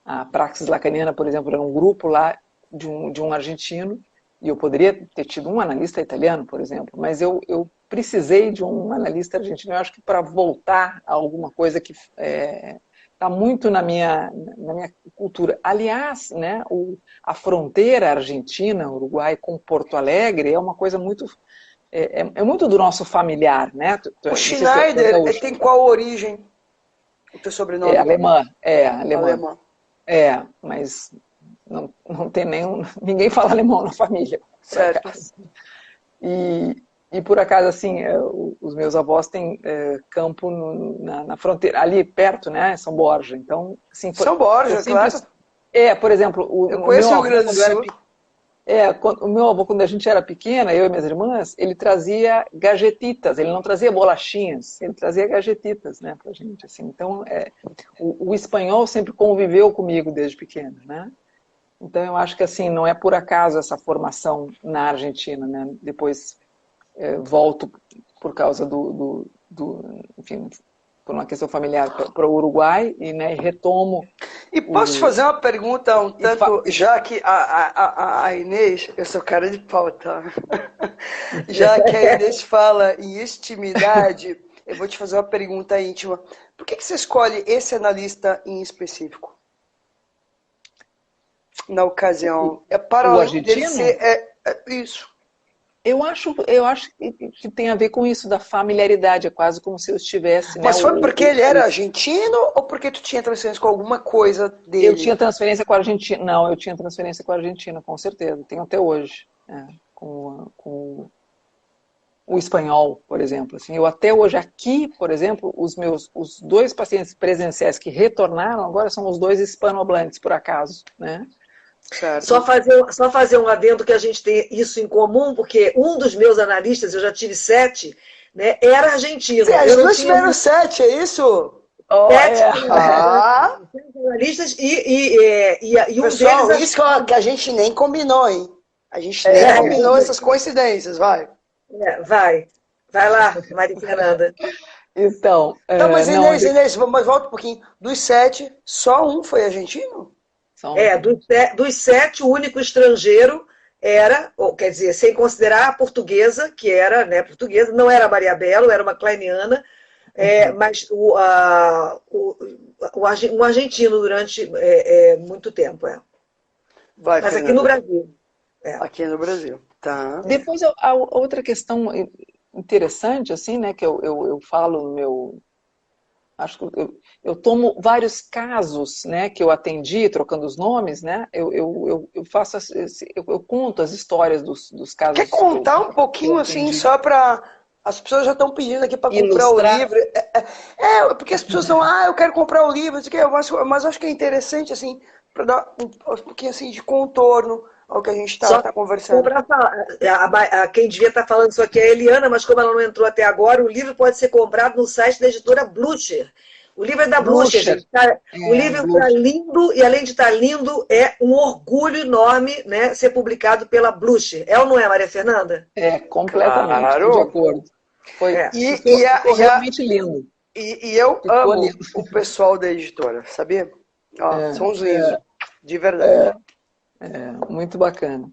a Praxis Lacaniana, por exemplo, era um grupo lá de um argentino, e eu poderia ter tido um analista italiano, por exemplo, mas eu precisei de um analista argentino, eu acho que para voltar a alguma coisa que está muito na minha cultura. Aliás, né, a fronteira argentina, Uruguai, com Porto Alegre é uma coisa muito... É muito do nosso familiar, né? O Schneider tem qual origem? O teu sobrenome? Alemã. Alemã. Mas não tem ninguém fala alemão na família. Certo. E por acaso, assim, os meus avós têm campo na fronteira, ali perto, né, São Borja. Então, assim, São Borja, claro. Por exemplo, eu conheço o Rio Grande do Sul. O meu avô, quando a gente era pequena, eu e minhas irmãs, ele trazia gajetitas, ele não trazia bolachinhas, ele trazia gajetitas, né, pra gente, assim. Então, o espanhol sempre conviveu comigo desde pequena, né. Então, eu acho que, assim, não é por acaso essa formação na Argentina, né, depois volto por causa enfim, por uma questão familiar para o Uruguai e retomo. E posso fazer uma pergunta um tanto, já que a Inês, eu sou cara de pau, tá? Já que a Inês fala em intimidade, eu vou te fazer uma pergunta íntima. Por que você escolhe esse analista em específico? Na ocasião. Para o argentino? Isso. Eu acho que tem a ver com isso, da familiaridade, é quase como se eu estivesse... Mas foi porque ele era argentino ou porque tu tinha transferência com alguma coisa dele? Eu tinha transferência com a Argentina, não, eu tinha transferência com a Argentina, com certeza, tenho até hoje, com o espanhol, por exemplo. Assim, eu até hoje aqui, por exemplo, os 2 pacientes presenciais que retornaram agora são os 2 hispanohablantes, por acaso, né? Certo. Só fazer um adendo que a gente tem isso em comum, porque um dos meus analistas, eu já tive 7, né, era argentino. Os 2 tiveram 7, é isso? 7 analistas e um pessoal, deles... Isso que a gente nem combinou, hein? A gente nem combinou essas coincidências, vai. Vai lá, Maria Fernanda. Então... mas Inês, mas volta um pouquinho. Dos 7, só um foi argentino? Dos 7, o único estrangeiro era, ou, quer dizer, sem considerar a portuguesa, que era, né, portuguesa, não era Maria Belo, era uma kleiniana, mas um argentino durante muito tempo. Vai, Mas aqui Fernanda. no Brasil. Aqui no Brasil, tá. Depois, a outra questão interessante, assim, né, que eu falo no meu... Acho que eu tomo vários casos, né, que eu atendi, trocando os nomes, né, eu faço, eu conto as histórias dos casos. Quer contar um pouquinho, assim, só para... As pessoas já estão pedindo aqui para comprar o livro. Porque as pessoas estão, eu quero comprar o livro, mas eu acho que é interessante, assim, para dar um pouquinho assim, de contorno ao que a gente está conversando. Quem devia estar falando isso aqui é a Eliana, mas como ela não entrou até agora, o livro pode ser comprado no site da editora Blucher. O livro é da Blucher, gente. O livro está lindo, e além de estar lindo, é um orgulho enorme, né, ser publicado pela Blucher. É ou não é, Maria Fernanda? É, completamente, claro. De acordo. Foi realmente lindo. E eu amo o pessoal da editora, sabia? São os lindos, de verdade. Muito bacana.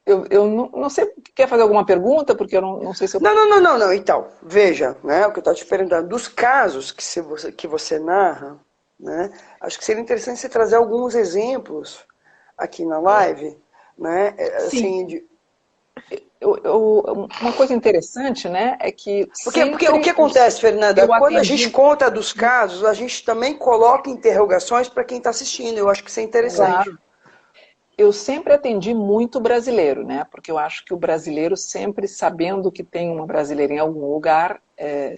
Eu não sei, quer fazer alguma pergunta? Porque eu não sei se eu... Não. Então, veja, né, o que eu estou te perguntando. Dos casos que você narra, né, acho que seria interessante você trazer alguns exemplos aqui na live. Né, Sim. Assim, uma coisa interessante, né, é que... Porque o que acontece, Fernanda, quando a gente conta dos casos, a gente também coloca interrogações para quem está assistindo. Eu acho que isso é interessante. Claro. Eu sempre atendi muito brasileiro, né? Porque eu acho que o brasileiro sempre, sabendo que tem uma brasileira em algum lugar,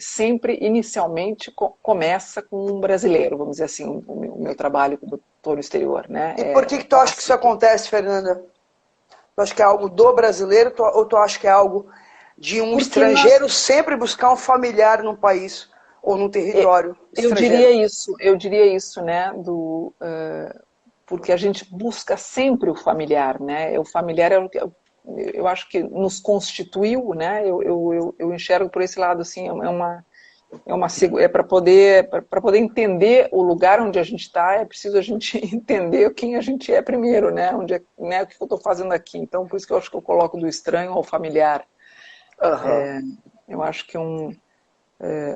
sempre inicialmente começa com um brasileiro, vamos dizer assim, o meu trabalho como doutor no exterior, né? E por que tu acha que isso acontece, Fernanda? Tu acha que é algo do brasileiro ou tu acha que é algo de um estrangeiro sempre buscar um familiar num país ou num território estrangeiro? Eu diria isso, né? Porque a gente busca sempre o familiar, né? O familiar eu acho que nos constituiu, né? Eu enxergo por esse lado, assim, para poder entender o lugar onde a gente está, é preciso a gente entender quem a gente é primeiro, né? O que eu estou fazendo aqui. Então, por isso que eu acho que eu coloco do estranho ao familiar. Eu acho que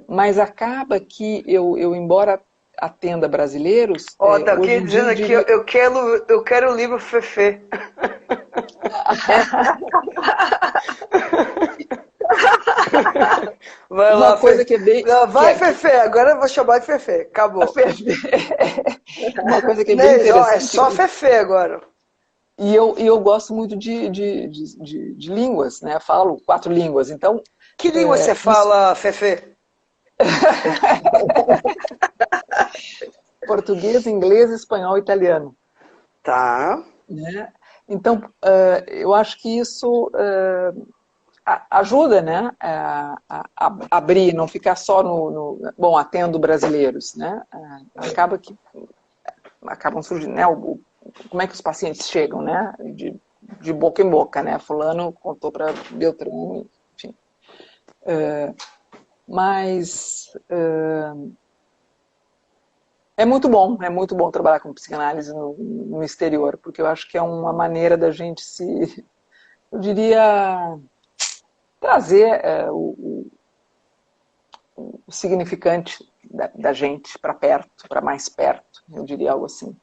mas acaba que embora atenda brasileiros... tá aqui dizendo aqui, eu quero o livro Fefe. Vai lá, uma coisa que é bem... Fefe, agora eu vou chamar de Fefe, acabou. Uma coisa que é bem interessante... É só Fefe agora. E eu gosto muito de línguas, né? Falo 4 línguas, então... Que língua você fala, Fefe? Português, inglês, espanhol e italiano. Tá. Né? Então, eu acho que isso ajuda, né, a abrir, não ficar só bom, atendo brasileiros, né? Acabam surgindo, né? Como é que os pacientes chegam, né? De boca em boca, né? Fulano contou para Beltrano, enfim. Mas é muito bom trabalhar com psicanálise no exterior, porque eu acho que é uma maneira da gente eu diria, trazer o significante da gente para perto, para mais perto, eu diria algo assim.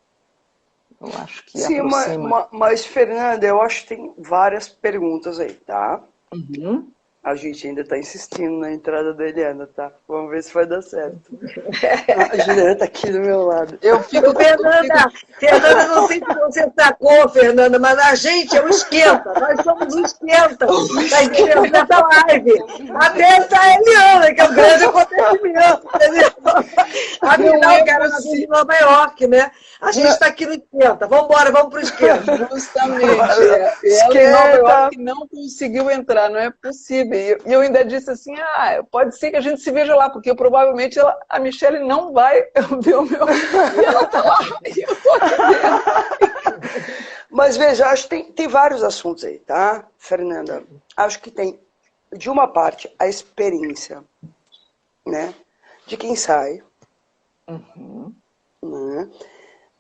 Eu acho que aproxima. Mas, Fernanda, eu acho que tem várias perguntas aí, tá? Uhum. A gente ainda está insistindo na entrada da Eliana, tá? Vamos ver se vai dar certo. A Juliana está aqui do meu lado. Fernanda, não sei se você sacou, Fernanda, mas a gente é o esquenta. Nós somos o esquenta nessa live. Atenta a Eliana, que é um grande acontecimento. Afinal, cara, nós somos de Nova York, né? A gente está aqui no esquenta. Vamos embora, vamos para o esquenta. Justamente. Ela em Nova York não conseguiu entrar, não é possível. E eu ainda disse assim, pode ser que a gente se veja lá, porque provavelmente a Michelle não vai ver o meu... E ela tá lá, e eu tô aqui dentro. Mas veja, acho que tem vários assuntos aí, tá, Fernanda? Acho que tem, de uma parte, a experiência, né, de quem sai, né?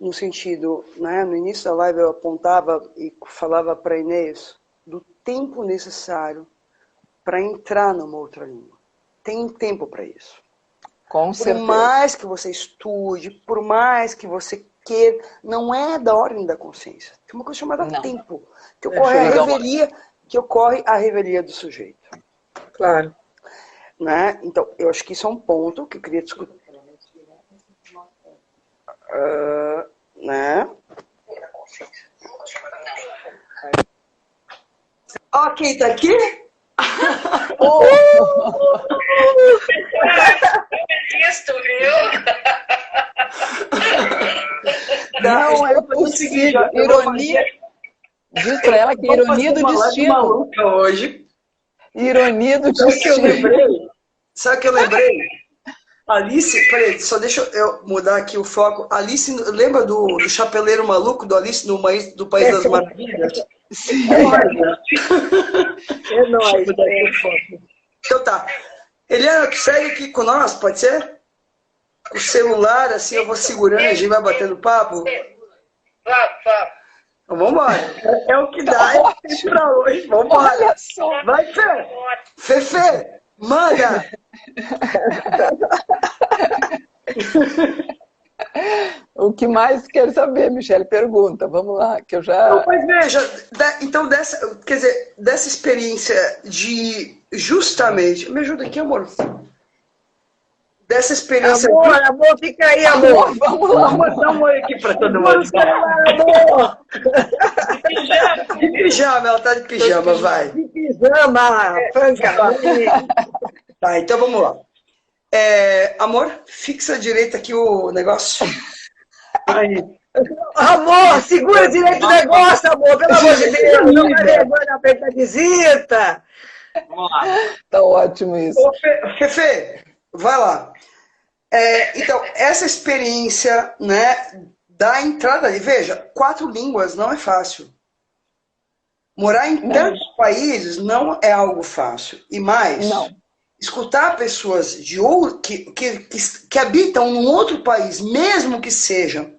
no sentido, né, no início da live eu apontava e falava para Inês do tempo necessário para entrar numa outra língua. Tem tempo para isso. Com Por certeza. mais que você estude, por mais que você queira, não é da ordem da consciência. Tem uma coisa chamada Não. tempo, que ocorre a revelia do sujeito. Claro. Né? Então, eu acho que isso é um ponto que eu queria discutir. Né? Ó, quem tá aqui? Isso, viu? Não é possível. Ironia. Diz pra ela que ironia do destino. Maluca hoje. Ironia do Sabe o que eu destino. lembrei? Sabe o que eu lembrei? Alice, peraí, só deixa eu mudar aqui o foco. Alice, lembra do chapeleiro maluco do Alice do País das Maravilhas? Sim. É nóis. Então tá. Eliana, tu segue aqui com nós, pode ser? O celular, assim, eu vou segurando, a gente vai batendo papo. Vamos. Então, vambora. É o que dá, é o que tem pra hoje. Vambora. Olha só. Vai, Fê. Fê, manda. O que mais quer saber, Michele? Pergunta. Vamos lá, que eu já... Não, mas veja, então dessa experiência de justamente... Me ajuda aqui, amor. Dessa experiência... Amor, fica aí, amor. Vamos lá. Vamos dar um oi aqui pra todo mundo. Amor. De pijama, ela tá de pijama, vai. De pijama, francamente. Tá, então vamos lá. Amor, fixa direito aqui o negócio. Aí. Amor, segura direito o negócio, amor, pelo amor de Deus. Não vai levar na frente da visita. Vamos lá. Tá ótimo isso. Ô, Fefe, vai lá. Então, essa experiência, né, da entrada ali, veja, 4 línguas não é fácil. Morar em tantos países não é algo fácil. E mais, escutar pessoas que habitam num outro país, mesmo que sejam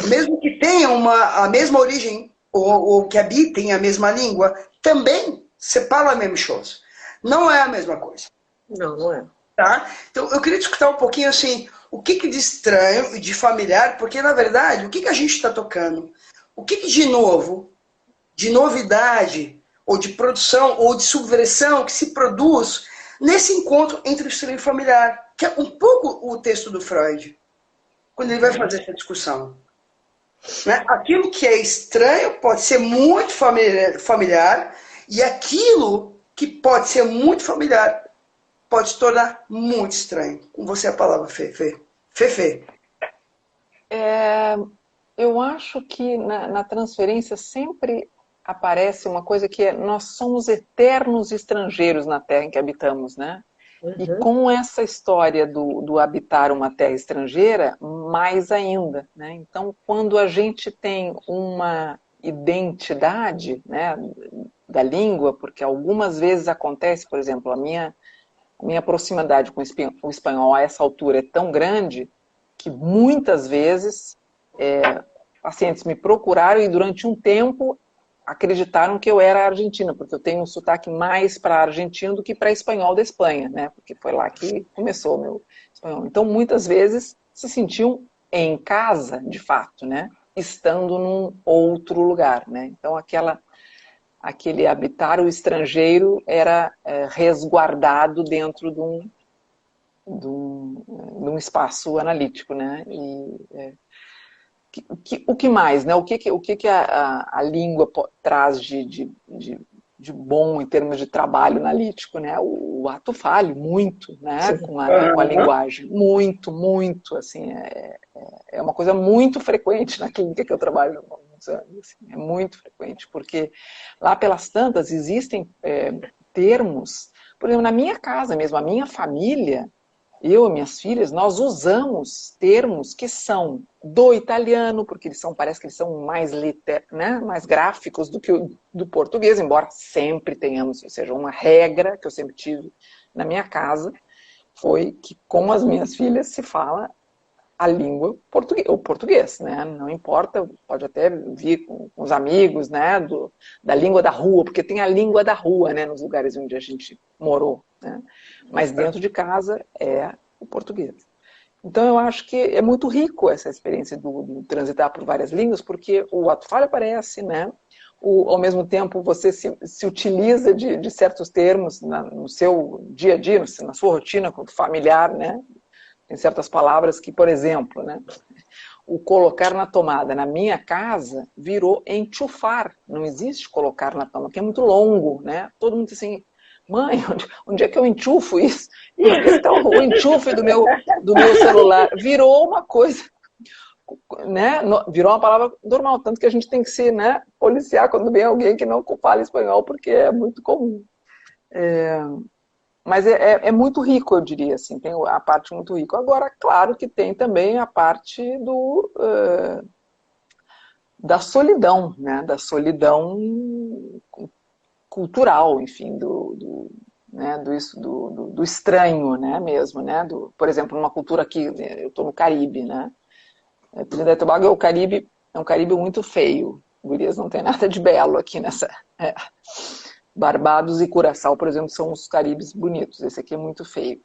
mesmo que tenham a mesma origem ou que habitem a mesma língua, também se fala a mesma coisa. Não é a mesma coisa. Não é. Tá? Então, eu queria discutir um pouquinho assim, o que de estranho e de familiar, porque na verdade, o que a gente está tocando? O que de novo, de novidade, ou de produção, ou de subversão que se produz nesse encontro entre o estranho e o familiar, que é um pouco o texto do Freud, quando ele vai fazer essa discussão. Né? Aquilo que é estranho pode ser muito familiar, e aquilo que pode ser muito familiar pode se tornar muito estranho. Com você a palavra, Fê. Eu acho que na transferência sempre aparece uma coisa que nós somos eternos estrangeiros na terra em que habitamos, né? Uhum. E com essa história do habitar uma terra estrangeira, mais ainda, né? Então, quando a gente tem uma identidade, né, da língua, porque algumas vezes acontece, por exemplo, a minha proximidade com o espanhol a essa altura é tão grande que muitas vezes pacientes me procuraram e durante um tempo acreditaram que eu era argentina, porque eu tenho um sotaque mais para argentino do que para espanhol da Espanha, né? Porque foi lá que começou o meu espanhol. Então, muitas vezes se sentiam em casa, de fato, né? Estando num outro lugar, né? Então, aquele habitar o estrangeiro era resguardado dentro de um espaço analítico, né? O que mais, né? O que a língua traz de bom em termos de trabalho analítico, né? O ato falho, muito, né? Com a linguagem. Muito, assim, é uma coisa muito frequente na clínica que eu trabalho há alguns anos. Assim, é muito frequente, porque lá pelas tantas existem termos, por exemplo, na minha casa mesmo, a minha família, eu e minhas filhas, nós usamos termos que são do italiano, porque parece que eles são mais, né, mais gráficos do que do português, embora sempre tenhamos, ou seja, uma regra que eu sempre tive na minha casa, foi que com as minhas filhas se fala a língua português, o português, né? Não importa, pode até vir com os amigos, né? Da língua da rua, porque tem a língua da rua, né? Nos lugares onde a gente morou, né? Mas dentro de casa é o português. Então eu acho que é muito rico essa experiência do transitar por várias línguas, porque o ato falho aparece, né? Ao mesmo tempo você se utiliza de certos termos no seu dia a dia, na sua rotina familiar, né? Tem certas palavras que, por exemplo, né? O colocar na tomada na minha casa virou enchufar. Não existe colocar na tomada, que é muito longo, né? Todo mundo diz assim, mãe, onde é que eu enchufo isso? E onde está o enchufe do meu celular? Virou uma coisa, né? Virou uma palavra normal, tanto que a gente tem que se, né, policiar quando vem alguém que não fala espanhol, porque é muito comum. Mas é muito rico, eu diria, assim, tem a parte muito rica. Agora, claro que tem também a parte da solidão, né? Da solidão cultural, enfim, do estranho, né, mesmo, né? Por exemplo, numa cultura aqui, eu estou no Caribe, né? Trinidad e Tobago é um Caribe muito feio. Gurias, não tem nada de belo aqui nessa... Barbados e Curaçao, por exemplo, são os Caribes bonitos. Esse aqui é muito feio.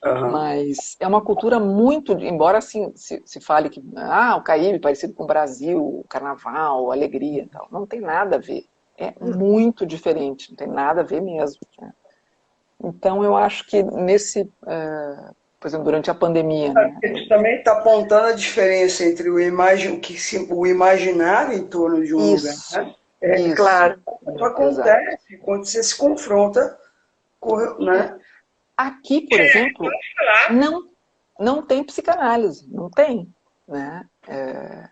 Uhum. Mas é uma cultura muito... Embora assim, se fale que o Caribe é parecido com o Brasil, o carnaval, a alegria e tal. Não tem nada a ver. É muito diferente. Não tem nada a ver mesmo. Né? Então, eu acho que por exemplo, durante a pandemia... Né? A gente também está apontando a diferença entre o imaginário em torno de um lugar, né? Isso. Claro. Isso acontece quando você se confronta com, né? Aqui, por exemplo, não tem psicanálise, não tem, né? A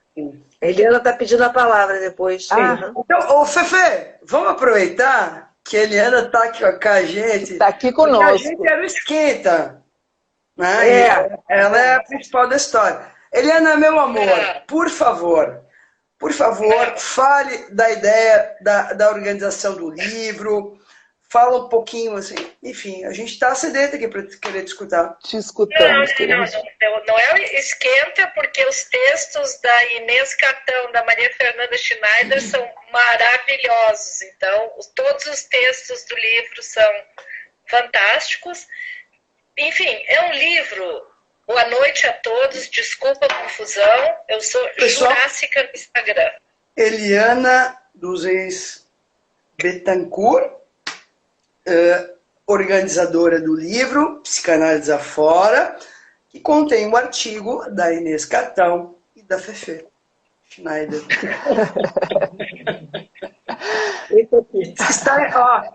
Eliana está pedindo a palavra depois. Então, Fefe, vamos aproveitar que a Eliana está aqui com a gente. Está aqui conosco. A gente era o esquenta, né? Ela é a principal da história. Eliana, meu amor, por favor, fale da ideia da organização do livro, fala um pouquinho, assim, enfim, a gente está sedento aqui para querer te escutar. Te escutamos, não é esquenta, porque os textos da Inês Catão, da Maria Fernanda Schneider são maravilhosos, então todos os textos do livro são fantásticos. Enfim, é um livro... Boa noite a todos, desculpa a confusão, eu sou Jurássica no Instagram. Eliana dos Reis Betancourt, organizadora do livro Psicanálise Afora, que contém um artigo da Inês Catão e da Fefe Schneider. Está,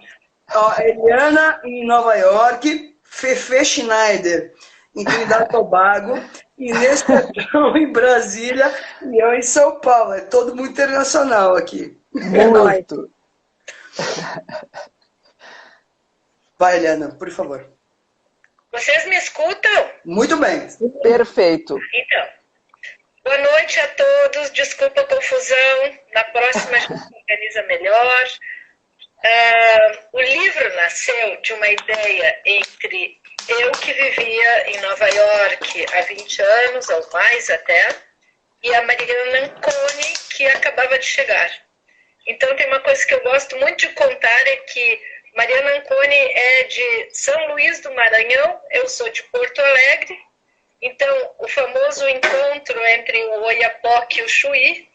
Eliana em Nova York, Fefe Schneider em Trinidad e Tobago, Inês Catão em Brasília e eu em São Paulo. É todo mundo internacional aqui. Muito. Vai, Eliana, por favor. Vocês me escutam? Muito bem. Perfeito. Então, boa noite a todos. Desculpa a confusão. Na próxima a gente se organiza melhor. O livro nasceu de uma ideia entre eu, que vivia em Nova York há 20 anos, ou mais até, e a Mariana Anconi, que acabava de chegar. Então, tem uma coisa que eu gosto muito de contar, é que Mariana Anconi é de São Luís do Maranhão, eu sou de Porto Alegre. Então, o famoso encontro entre o Oiapoque e o Chuí,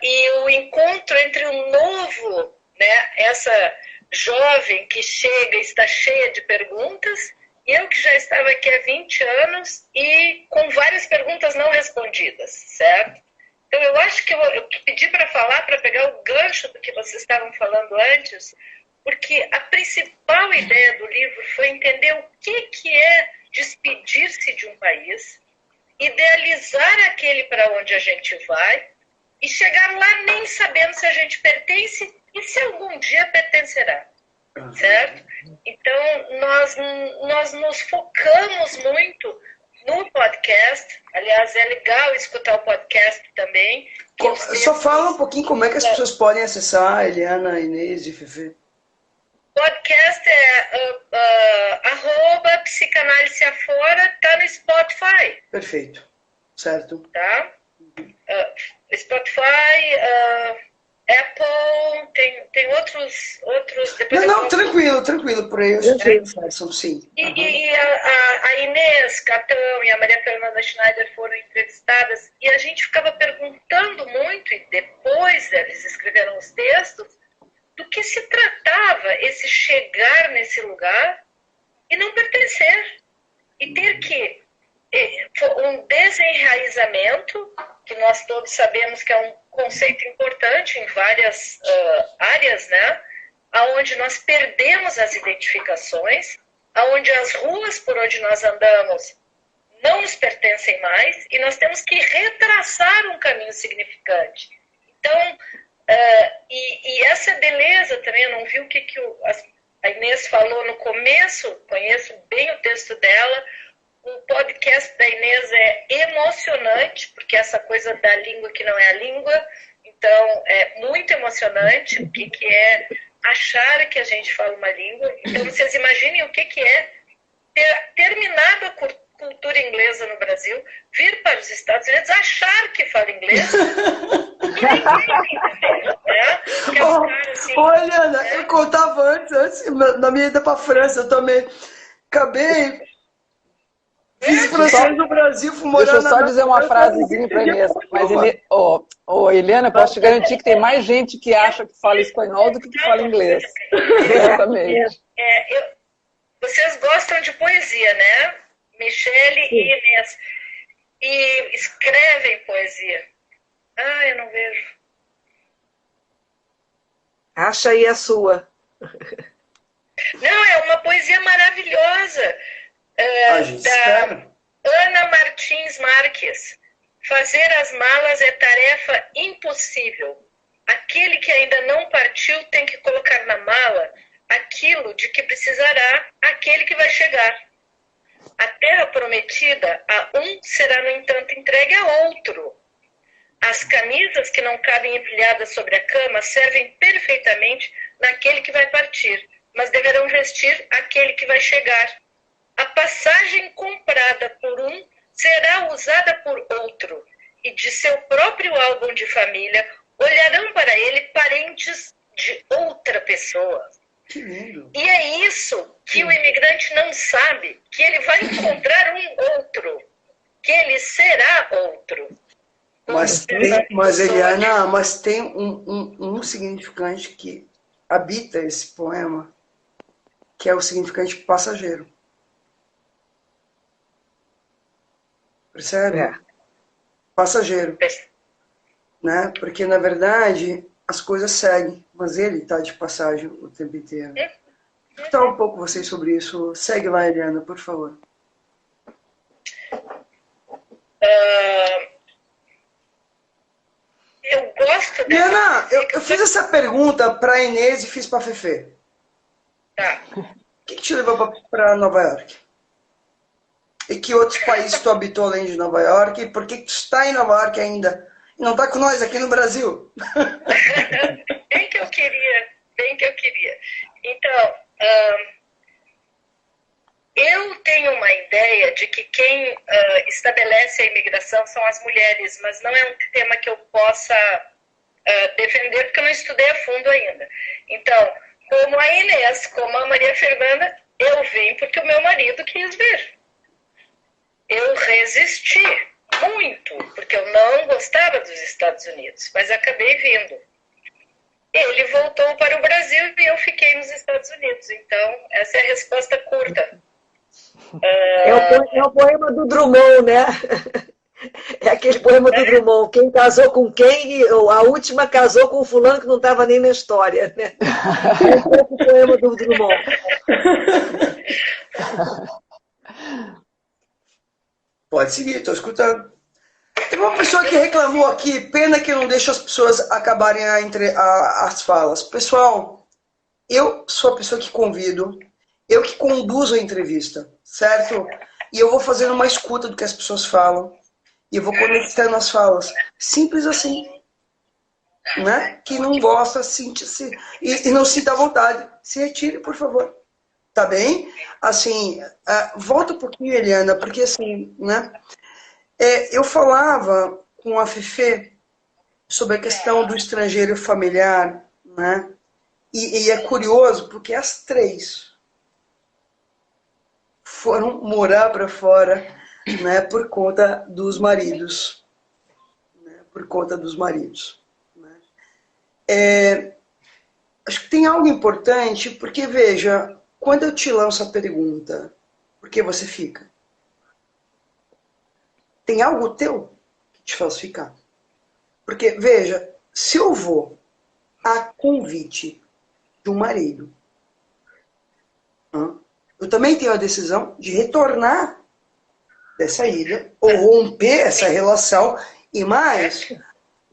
e o encontro entre o novo, né, essa jovem que chega e está cheia de perguntas, e eu que já estava aqui há 20 anos e com várias perguntas não respondidas, certo? Então, eu acho que eu pedi para falar, para pegar o gancho do que vocês estavam falando antes, porque a principal ideia do livro foi entender o que é despedir-se de um país, idealizar aquele para onde a gente vai e chegar lá nem sabendo se a gente pertence e se algum dia pertencerá, certo? Então, nós nos focamos muito no podcast. Aliás, é legal escutar o podcast também. Só fala um pouquinho como é que as pessoas podem acessar a Eliana, Inês e Fefe. Podcast é @psicanálise afora, tá no Spotify. Perfeito. Certo. Tá? Spotify, Apple, tem outros depois Não, tranquilo, por aí eu já tenho acesso, sim. E a Inês Catão e a Maria Fernanda Schneider foram entrevistadas e a gente ficava perguntando muito, e depois eles escreveram os textos, do que se tratava esse chegar nesse lugar e não pertencer. E ter que um desenraizamento, que nós todos sabemos que é um conceito importante em várias áreas, né? Onde nós perdemos as identificações, onde as ruas por onde nós andamos não nos pertencem mais e nós temos que retraçar um caminho significante. Então, e essa beleza também, eu não vi o que a Inês falou no começo, conheço bem o texto dela. O podcast da Inês é emocionante, porque essa coisa da língua que não é a língua, então é muito emocionante o que é achar que a gente fala uma língua. Então vocês imaginem o que é ter terminado a cultura inglesa no Brasil, vir para os Estados Unidos, achar que fala inglês. Olha, eu contava antes na minha ida para a França, eu também acabei. Fiz francês no Brasil, fui morar. Deixa eu só dizer uma frasezinha para Inês. Mas, Eliana, posso te garantir que tem mais gente que acha que fala espanhol do que fala inglês. Exatamente. Vocês gostam de poesia, né? Michele e Inês. E escrevem poesia. Eu não vejo. Acha aí a sua. Não, é uma poesia maravilhosa. Da Ana Martins Marques. Fazer as malas é tarefa impossível. Aquele que ainda não partiu tem que colocar na mala aquilo de que precisará aquele que vai chegar. A terra prometida a um será, no entanto, entregue a outro. As camisas que não cabem empilhadas sobre a cama servem perfeitamente naquele que vai partir, mas deverão vestir aquele que vai chegar. A passagem comprada por um será usada por outro, e de seu próprio álbum de família olharão para ele parentes de outra pessoa. Que lindo. E é isso que o imigrante não sabe, que ele vai encontrar um outro, que ele será outro. Mas Eliana, tem um significante que habita esse poema, que é o significante passageiro. Percebe? Passageiro. Né? Porque, na verdade, as coisas seguem, mas ele está de passagem o tempo inteiro. Fala um pouco vocês sobre isso. Segue lá, Eliana, por favor. Eu gosto dessa... Eliana, eu fiz essa pergunta para a Inês e fiz para a Fefe. Tá. O que te levou para Nova York? E que outros países tu habitou além de Nova York? E por que tu está em Nova York ainda? E não está com nós aqui no Brasil? Bem que eu queria. Então, eu tenho uma ideia de que quem estabelece a imigração são as mulheres, mas não é um tema que eu possa defender, porque eu não estudei a fundo ainda. Então, como a Inês, como a Maria Fernanda, eu vim porque o meu marido quis vir. Eu resisti muito, porque eu não gostava dos Estados Unidos, mas acabei vindo. Ele voltou para o Brasil e eu fiquei nos Estados Unidos. Então, essa é a resposta curta. É o poema do Drummond, né? É aquele poema do Drummond. Quem casou com quem, a última casou com o fulano que não estava nem na história, né? É o poema do Drummond. Pode seguir, estou escutando. Tem uma pessoa que reclamou aqui, pena que não deixa as pessoas acabarem as falas. Pessoal, eu sou a pessoa que convido, eu que conduzo a entrevista, certo? E eu vou fazendo uma escuta do que as pessoas falam, e eu vou conectando as falas. Simples assim. Né? Quem não gosta, e não sinta vontade, se retire, por favor. Tá bem? Assim, volta um pouquinho, Eliana, porque assim, né? Eu falava com a Fefe sobre a questão do estrangeiro familiar, né? E é curioso porque as três foram morar para fora, né, por conta dos maridos. Né, por conta dos maridos. Né? Acho que tem algo importante, porque, veja, quando eu te lanço a pergunta, por que você fica? Tem algo teu que te faz ficar. Porque, veja, se eu vou a convite de um marido, eu também tenho a decisão de retornar dessa ilha, ou romper essa relação, e mais,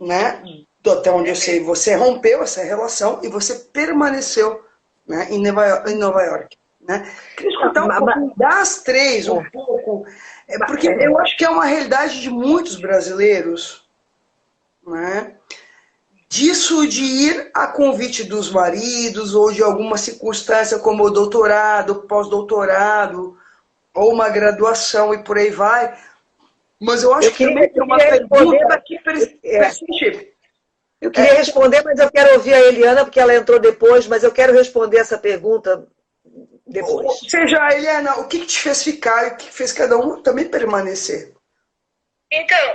né, até onde eu sei, você rompeu essa relação e você permaneceu, né, em Nova York. Né? Queria escutar um pouco das três, um pouco, porque eu acho que é uma realidade de muitos brasileiros, né? Disso de ir a convite dos maridos, ou de alguma circunstância como o doutorado, pós-doutorado, ou uma graduação e por aí vai. Mas eu acho que também tem uma pergunta aqui persiste. Eu queria responder, mas eu quero ouvir a Eliana, porque ela entrou depois, mas eu quero responder essa pergunta depois. Ou seja, Eliana, o que te fez ficar e o que fez cada um também permanecer? Então,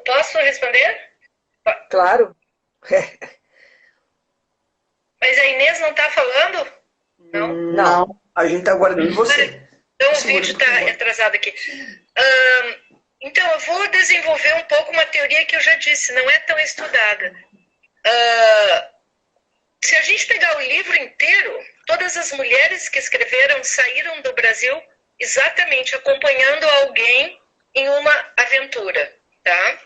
posso responder? Claro. Mas a Inês não está falando? Não? Não, a gente está aguardando você. Então o vídeo está atrasado aqui. Então, eu vou desenvolver um pouco uma teoria que eu já disse, não é tão estudada. Se a gente pegar o livro inteiro, todas as mulheres que escreveram saíram do Brasil exatamente acompanhando alguém em uma aventura, tá?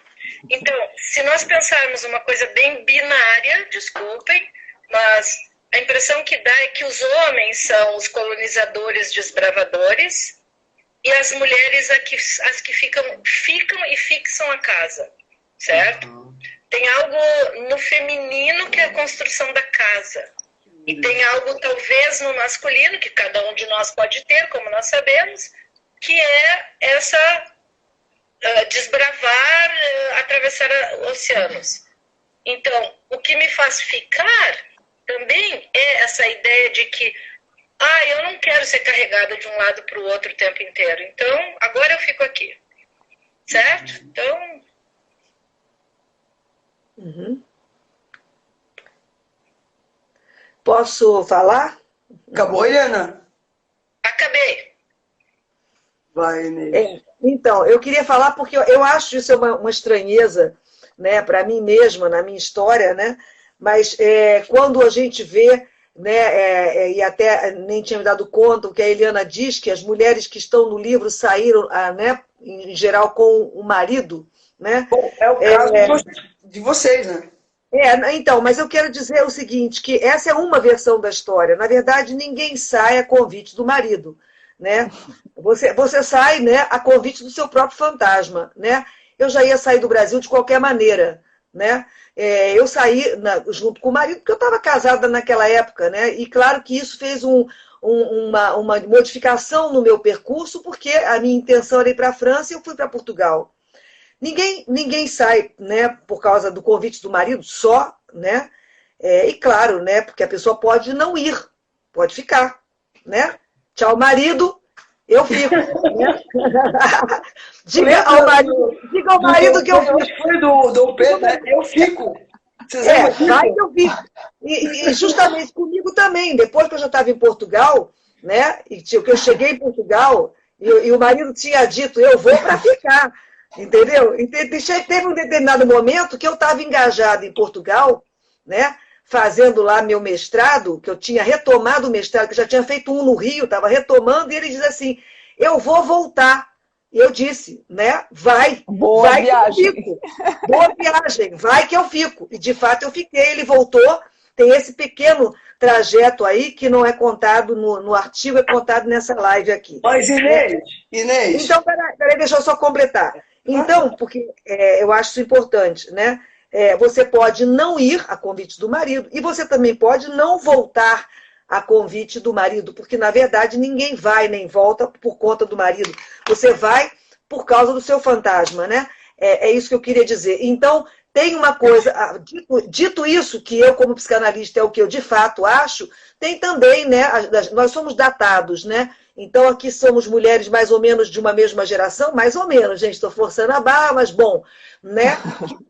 Então, se nós pensarmos uma coisa bem binária, desculpem, mas a impressão que dá é que os homens são os colonizadores desbravadores e as mulheres as que ficam e fixam a casa, certo? Tem algo no feminino que é a construção da casa. E tem algo talvez no masculino, que cada um de nós pode ter, como nós sabemos, que é essa desbravar, atravessar oceanos. Então, o que me faz ficar também é essa ideia de que eu não quero ser carregada de um lado para o outro o tempo inteiro. Então, agora eu fico aqui. Certo? Então... Posso falar? Acabou, Eliana? Acabei. Vai, Inês. Então, eu queria falar porque eu acho isso uma estranheza, né, para mim mesma, na minha história, né? Mas quando a gente vê, né, e até nem tinha me dado conta, o que a Eliana diz, que as mulheres que estão no livro saíram, né, em geral, com o marido, né? Bom, é o caso de vocês, né? Então, mas eu quero dizer o seguinte, que essa é uma versão da história. Na verdade, ninguém sai a convite do marido, né? Você sai, né, a convite do seu próprio fantasma, né? Eu já ia sair do Brasil de qualquer maneira, né? Eu saí junto com o marido, porque eu estava casada naquela época, né? E claro que isso fez uma modificação no meu percurso, porque a minha intenção era ir para a França e eu fui para Portugal. Ninguém sai, né, por causa do convite do marido só, né? E claro, né, porque a pessoa pode não ir, pode ficar, né? Tchau, marido, eu fico. Né? Diga ao marido que eu fico. Foi do Pedro, né? Eu fico. Vai que eu fico. E justamente comigo também, depois que eu já estava em Portugal, né? E que eu cheguei em Portugal, e o marido tinha dito, eu vou para ficar. Entendeu? Teve um determinado momento que eu estava engajada em Portugal, né, fazendo lá meu mestrado, que eu tinha retomado o mestrado, que eu já tinha feito um no Rio, estava retomando, e ele diz assim, eu vou voltar. E eu disse, né, vai viagem. Que eu fico. Boa viagem, vai que eu fico. E de fato eu fiquei, ele voltou, tem esse pequeno trajeto aí que não é contado no artigo, é contado nessa live aqui. Mas Inês. Então, peraí, deixa eu só completar. Então, porque eu acho isso importante, né? Você pode não ir a convite do marido e você também pode não voltar a convite do marido, porque, na verdade, ninguém vai nem volta por conta do marido. Você vai por causa do seu fantasma, né? É isso que eu queria dizer. Então, tem uma coisa, dito isso, que eu, como psicanalista, é o que eu de fato acho, tem também, né? Nós somos datados, né? Então, aqui somos mulheres mais ou menos de uma mesma geração, mais ou menos, gente, estou forçando a barra, mas bom, né?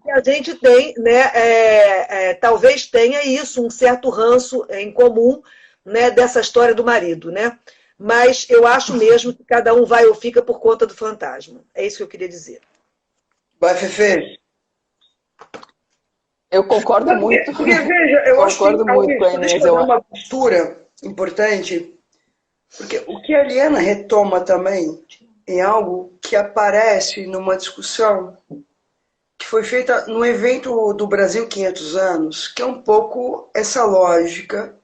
E a gente tem, né? Talvez tenha isso, um certo ranço em comum, né? Dessa história do marido, né? Mas eu acho mesmo que cada um vai ou fica por conta do fantasma. É isso que eu queria dizer. Vai, Fefe. Eu concordo muito. Porque, veja, eu concordo acho que muito com a Inês. deixa eu dar uma postura importante, porque o que a Eliana retoma também é algo que aparece numa discussão que foi feita no evento do Brasil 500 anos, que é um pouco essa lógica,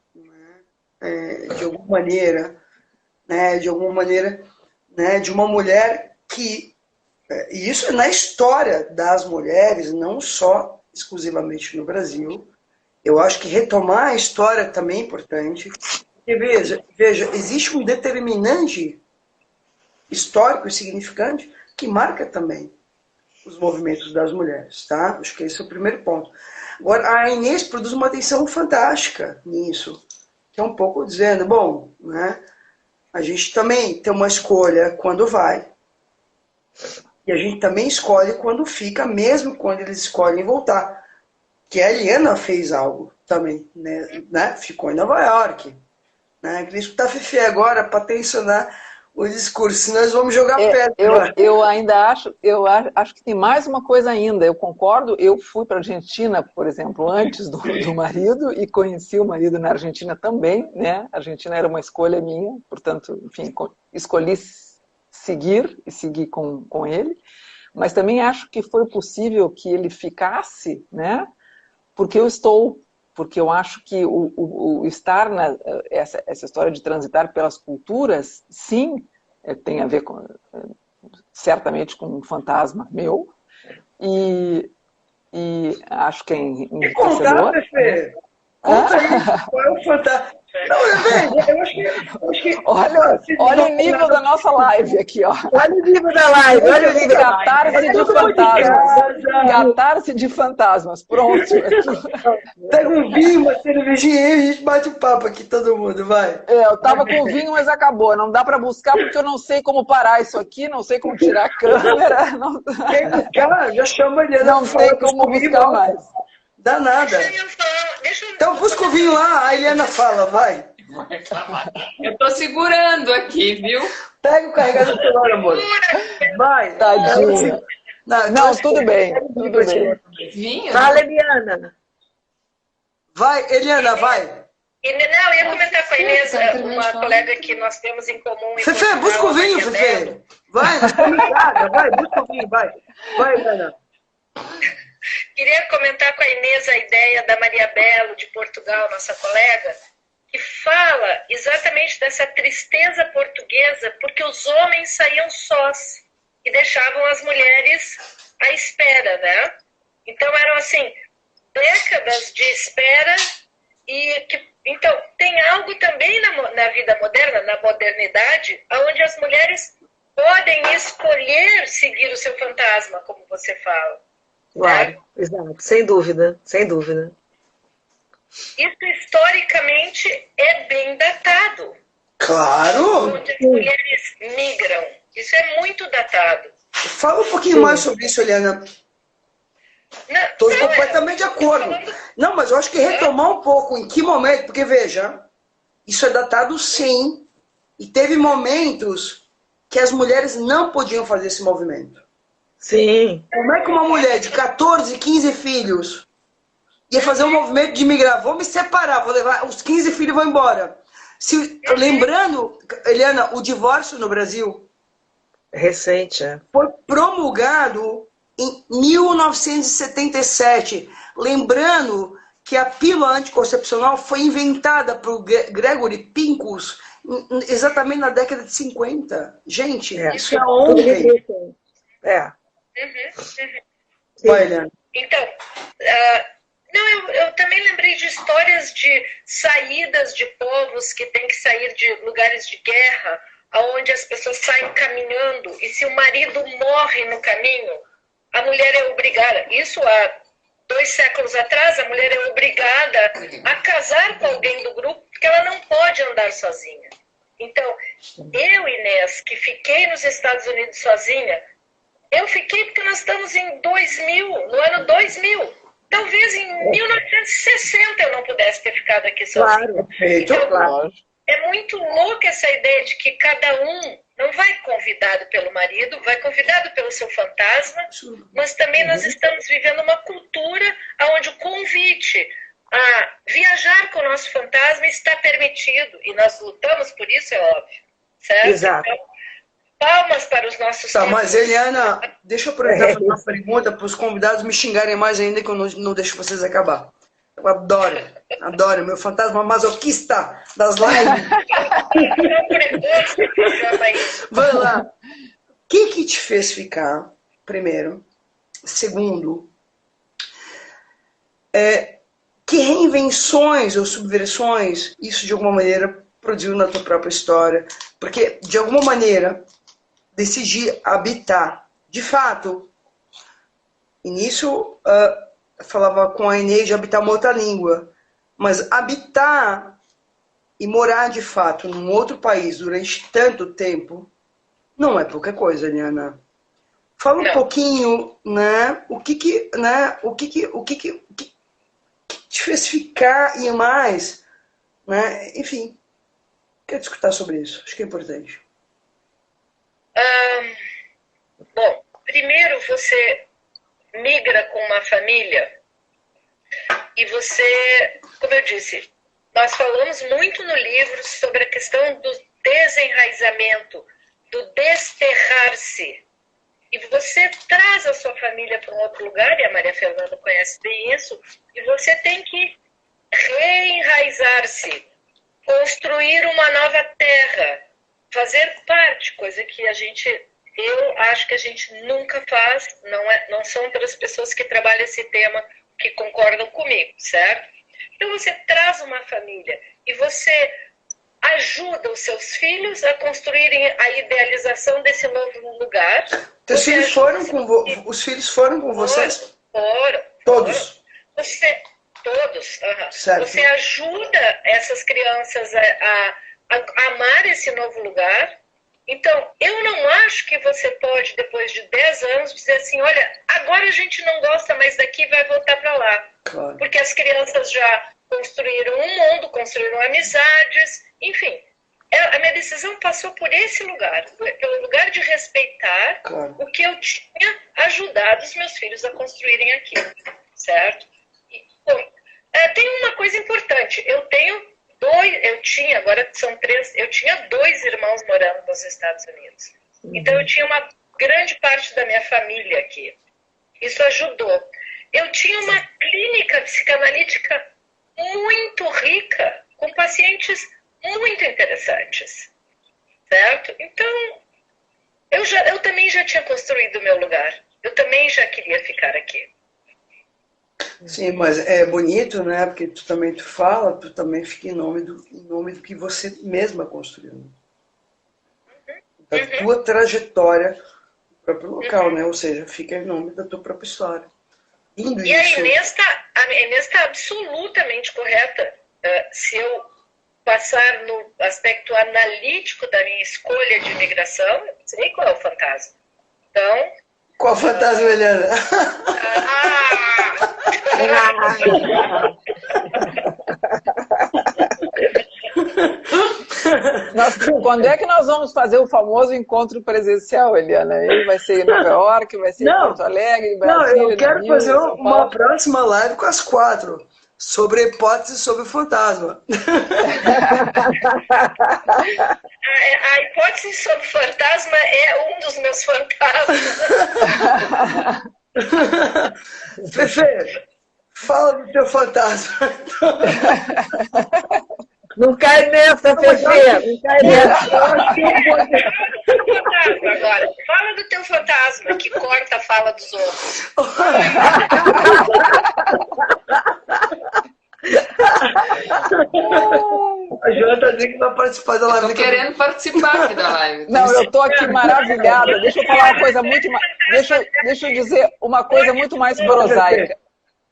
né, de alguma maneira, né, de uma mulher que, e isso é na história das mulheres, não só exclusivamente no Brasil. Eu acho que retomar a história também é importante. Porque, veja, existe um determinante histórico e significante que marca também os movimentos das mulheres, tá? Acho que esse é o primeiro ponto. Agora, a Inês produz uma atenção fantástica nisso, que é um pouco dizendo, bom, né, a gente também tem uma escolha quando vai, e a gente também escolhe quando fica, mesmo quando eles escolhem voltar. Que a Eliana fez algo também, né? Ficou em Nova York. Né? Queria escutar a Fefe agora para tensionar o discurso, nós vamos jogar pedra. Eu ainda acho que tem mais uma coisa ainda. Eu concordo, eu fui para a Argentina, por exemplo, antes do marido, e conheci o marido na Argentina também, né? A Argentina era uma escolha minha, portanto, enfim, escolhi seguir com ele, mas também acho que foi possível que ele ficasse, né? Porque eu acho que o estar essa história de transitar pelas culturas, sim, tem a ver certamente com um fantasma meu, e acho que é enriquecedor. Conta isso, qual é o fantasma? Não, eu acho que... Olha o nível da nossa live aqui, ó. Olha o nível da live, olha o nível da live. Catarse de fantasmas. Catarse de fantasmas, pronto. Pega um vinho, uma cervejinha e a gente bate o papo aqui, todo mundo, vai. Eu tava com vinho, mas acabou. Não dá pra buscar porque eu não sei como parar isso aqui, não sei como tirar a câmera. Não... Quer buscar? Já chama ele. Não sei como buscar mais. Dá nada. Então busca o vinho lá, a Eliana fala, vai. Eu tô segurando aqui, viu? Pega o carregador do celular, amor. Vai. Tadinha. Não, tudo bem. Tudo bem. Vinho? Fala, Eliana. Vai, Eliana, vai. Não, eu ia comentar com a Inês, uma colega que nós temos em comum. Fefe, busca o vinho, Fefe. Vai, nós estamos em casa, vai, busca o vinho, vai. Vai, Eliana. Queria comentar com a Inês a ideia da Maria Belo, de Portugal, nossa colega, que fala exatamente dessa tristeza portuguesa, porque os homens saíam sós e deixavam as mulheres à espera, né? Então eram, assim, décadas de espera então, tem algo também na vida moderna, na modernidade, onde as mulheres podem escolher seguir o seu fantasma, como você fala. Claro, exato, sem dúvida, sem dúvida. Isso historicamente é bem datado. Claro! Onde as mulheres migram. Isso é muito datado. Fala um pouquinho mais sobre isso, Eliana. Estou completamente de acordo. Não, mas eu acho que retomar um pouco em que momento, porque veja, isso é datado sim, e teve momentos que as mulheres não podiam fazer esse movimento. Sim. Como é que uma mulher de 14, 15 filhos ia fazer um movimento de migrar? Vou me separar, vou levar os 15 filhos e vou embora. Lembrando, Eliana, o divórcio no Brasil recente, foi promulgado em 1977. Lembrando que a pílula anticoncepcional foi inventada por Gregory Pincus exatamente na década de 50. Gente, isso é ontem. É. Então, Não, eu também lembrei de histórias de saídas de povos que têm que sair de lugares de guerra, onde as pessoas saem caminhando, e se o marido morre no caminho, a mulher é obrigada, isso há 2 séculos atrás, a mulher é obrigada a casar com alguém do grupo, porque ela não pode andar sozinha. Então, eu, Inês, que fiquei nos Estados Unidos sozinha, eu fiquei porque nós estamos em 2000, no ano 2000. Talvez em 1960 eu não pudesse ter ficado aqui sozinha. Claro, então, claro. É muito louca essa ideia de que cada um não vai convidado pelo marido, vai convidado pelo seu fantasma, mas também nós estamos vivendo uma cultura onde o convite a viajar com o nosso fantasma está permitido, e nós lutamos por isso, é óbvio. Certo? Exato. Então, palmas para os nossos... Tá, mas Eliana, deixa eu aproveitar para fazer uma pergunta para os convidados me xingarem mais ainda, que eu não deixo vocês acabar. Eu adoro, meu fantasma masoquista das lives. Vai lá. O que te fez ficar, primeiro? Segundo, que reinvenções ou subversões isso de alguma maneira produziu na tua própria história? Porque, de alguma maneira, decidir habitar, de fato, e nisso... falava com a Inês de habitar uma outra língua, mas habitar e morar de fato num outro país durante tanto tempo não é pouca coisa, Eliana. Fala um pouquinho, né? O que te fez ficar e mais, né? Enfim, quero discutir sobre isso. Acho que é importante. Bom, primeiro você migra com uma família e você, como eu disse, nós falamos muito no livro sobre a questão do desenraizamento, do desterrar-se. E você traz a sua família para um outro lugar, e a Maria Fernanda conhece bem isso, e você tem que reenraizar-se, construir uma nova terra, fazer parte, coisa que eu acho que a gente nunca faz, não são outras pessoas que trabalham esse tema que concordam comigo, certo? Então você traz uma família e você ajuda os seus filhos a construírem a idealização desse novo lugar. Os filhos foram com vocês? Foram. Todos? Todos. Certo. Você ajuda essas crianças a amar esse novo lugar. Então, eu não acho que você pode, depois de 10 anos, dizer assim, olha, agora a gente não gosta mais daqui, vai voltar para lá. Claro. Porque as crianças já construíram um mundo, construíram amizades, enfim. A minha decisão passou por esse lugar, pelo lugar de respeitar o que eu tinha ajudado os meus filhos a construírem aqui, certo? Bom, tem uma coisa importante, eu tinha 2 irmãos morando nos Estados Unidos. Então eu tinha uma grande parte da minha família aqui. Isso ajudou. Eu tinha uma clínica psicanalítica muito rica, com pacientes muito interessantes, certo? Então, eu também já tinha construído o meu lugar. Eu também já queria ficar aqui. Sim, mas é bonito, né? Porque tu também tu também fica em nome do que você mesma construiu. Da tua trajetória no próprio local, né? Ou seja, fica em nome da tua própria história. Lindo e isso. A Inês está absolutamente correta. Se eu passar no aspecto analítico da minha escolha de imigração, eu sei qual é o fantasma. Então... Qual fantasma, Eliana? Quando é que nós vamos fazer o famoso encontro presencial, Eliana? Ele vai ser em Nova York, vai ser em Porto Alegre, em Brasília? Não, eu quero fazer uma próxima live com as 4. Sobre a hipótese sobre o fantasma. A hipótese sobre o fantasma é um dos meus fantasmas. Fefe, fala do teu fantasma. Não cai nessa, Fefe. Não cai nessa. Agora, fala do teu fantasma que corta a fala dos outros. para participar da live. Estou querendo participar aqui da live. Não, eu estou aqui maravilhada. Deixa eu falar uma coisa muito mais. Deixa eu dizer uma coisa muito mais prosaica.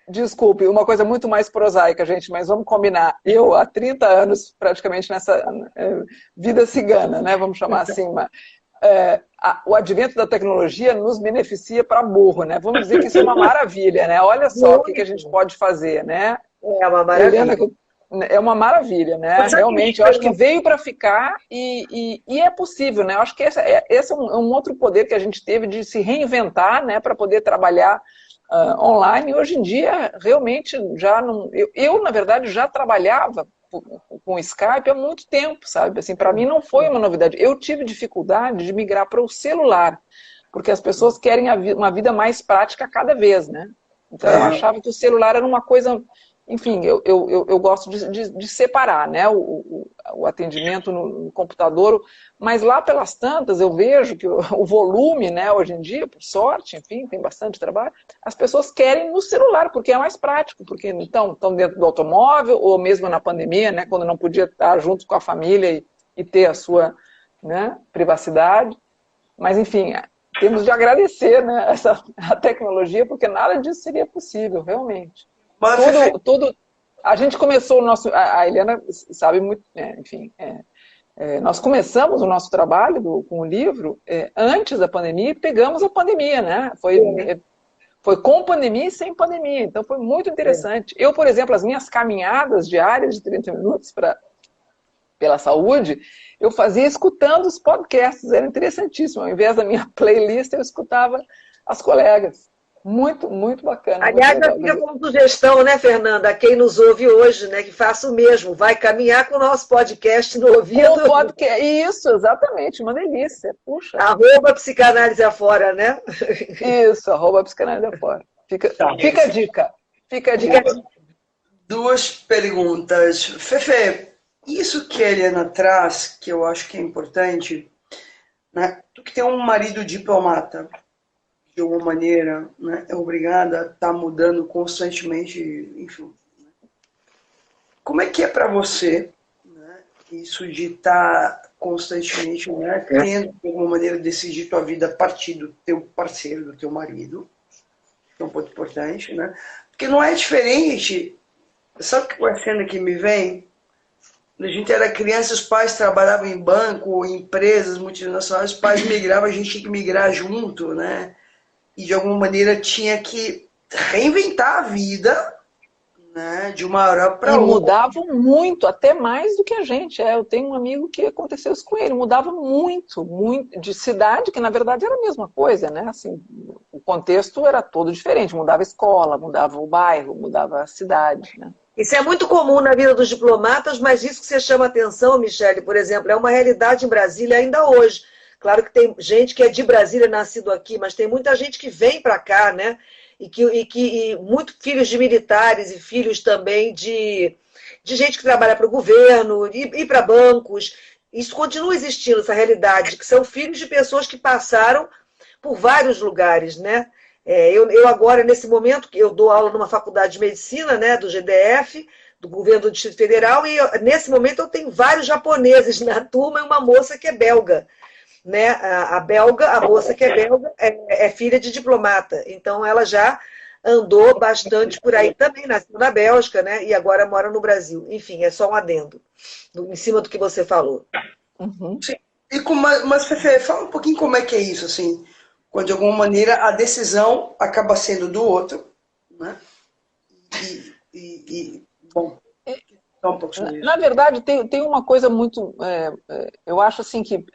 Desculpe, uma coisa muito mais prosaica, gente, mas vamos combinar. Eu, há 30 anos, praticamente nessa vida cigana, né? Vamos chamar assim, o advento da tecnologia nos beneficia para burro, né? Vamos dizer que isso é uma maravilha, né? Olha só o que a gente pode fazer, né? É uma maravilha. É uma maravilha, né? Realmente, eu acho que veio para ficar e é possível, né? Eu acho que esse é um outro poder que a gente teve de se reinventar, né? Para poder trabalhar online. Hoje em dia, realmente, já não... Eu, na verdade, já trabalhava com o Skype há muito tempo, sabe? Assim, para mim não foi uma novidade. Eu tive dificuldade de migrar para o celular, porque as pessoas querem uma vida mais prática cada vez, né? Então, eu achava que o celular era uma coisa... Enfim, eu gosto de separar, né, o atendimento no computador, mas lá pelas tantas eu vejo que o volume, né, hoje em dia, por sorte, enfim, tem bastante trabalho, as pessoas querem no celular, porque é mais prático, porque então estão dentro do automóvel, ou mesmo na pandemia, né, quando não podia estar junto com a família e ter a sua, né, privacidade. Mas, enfim, temos de agradecer, né, a tecnologia, porque nada disso seria possível, realmente. A gente começou o nosso... A Eliana sabe muito, enfim... nós começamos o nosso trabalho com o livro antes da pandemia e pegamos a pandemia, né? Foi com pandemia e sem pandemia, então foi muito interessante. Eu, por exemplo, as minhas caminhadas diárias de 30 minutos pela saúde, eu fazia escutando os podcasts, era interessantíssimo. Ao invés da minha playlist, eu escutava as colegas. Muito, muito bacana. Aliás, já fica como sugestão, né, Fernanda? Quem nos ouve hoje, né, que faça o mesmo. Vai caminhar com o nosso podcast no ouvido. Isso, exatamente, uma delícia. Puxa. @psicanálise afora, né? Isso, @psicanálise afora. Fica a dica. Fica a dica. Duas perguntas. Fefe, isso que a Eliana traz, que eu acho que é importante, né? Tu que tem um marido diplomata, de alguma maneira, né, é obrigada a estar mudando constantemente, enfim. Como é que é para você, né, isso de estar constantemente, né, tendo, de alguma maneira, decidir tua vida a partir do teu parceiro, do teu marido, que é um ponto importante, né? Porque não é diferente, sabe que a cena que me vem? Quando a gente era criança, os pais trabalhavam em banco, em empresas multinacionais, os pais migravam, a gente tinha que migrar junto, né? E de alguma maneira tinha que reinventar a vida, né, de uma hora para outra. E mudavam muito, até mais do que a gente. Eu tenho um amigo que aconteceu isso com ele, mudava muito, muito, de cidade, que na verdade era a mesma coisa, né? Assim, o contexto era todo diferente, mudava a escola, mudava o bairro, mudava a cidade, né? Isso é muito comum na vida dos diplomatas, mas isso que você chama a atenção, Michele, por exemplo, é uma realidade em Brasília ainda hoje. Claro que tem gente que é de Brasília, nascido aqui, mas tem muita gente que vem para cá, né? E muitos filhos de militares e filhos também de gente que trabalha para o governo e para bancos. Isso continua existindo, essa realidade, que são filhos de pessoas que passaram por vários lugares, né? Eu agora, nesse momento, eu dou aula numa faculdade de medicina, né, do GDF, do governo do Distrito Federal, e nesse momento eu tenho vários japoneses na turma e uma moça que é belga. Né? A moça que é belga, é filha de diplomata. Então, ela já andou bastante por aí também, nasceu na Bélgica, né? E agora mora no Brasil. Enfim, é só um adendo, em cima do que você falou. Uhum. Sim. Mas, Fefe, fala um pouquinho como é que é isso, assim, quando de alguma maneira a decisão acaba sendo do outro, né? Bom, dá um pouco sobre isso. Na verdade, tem uma coisa muito... eu acho assim que...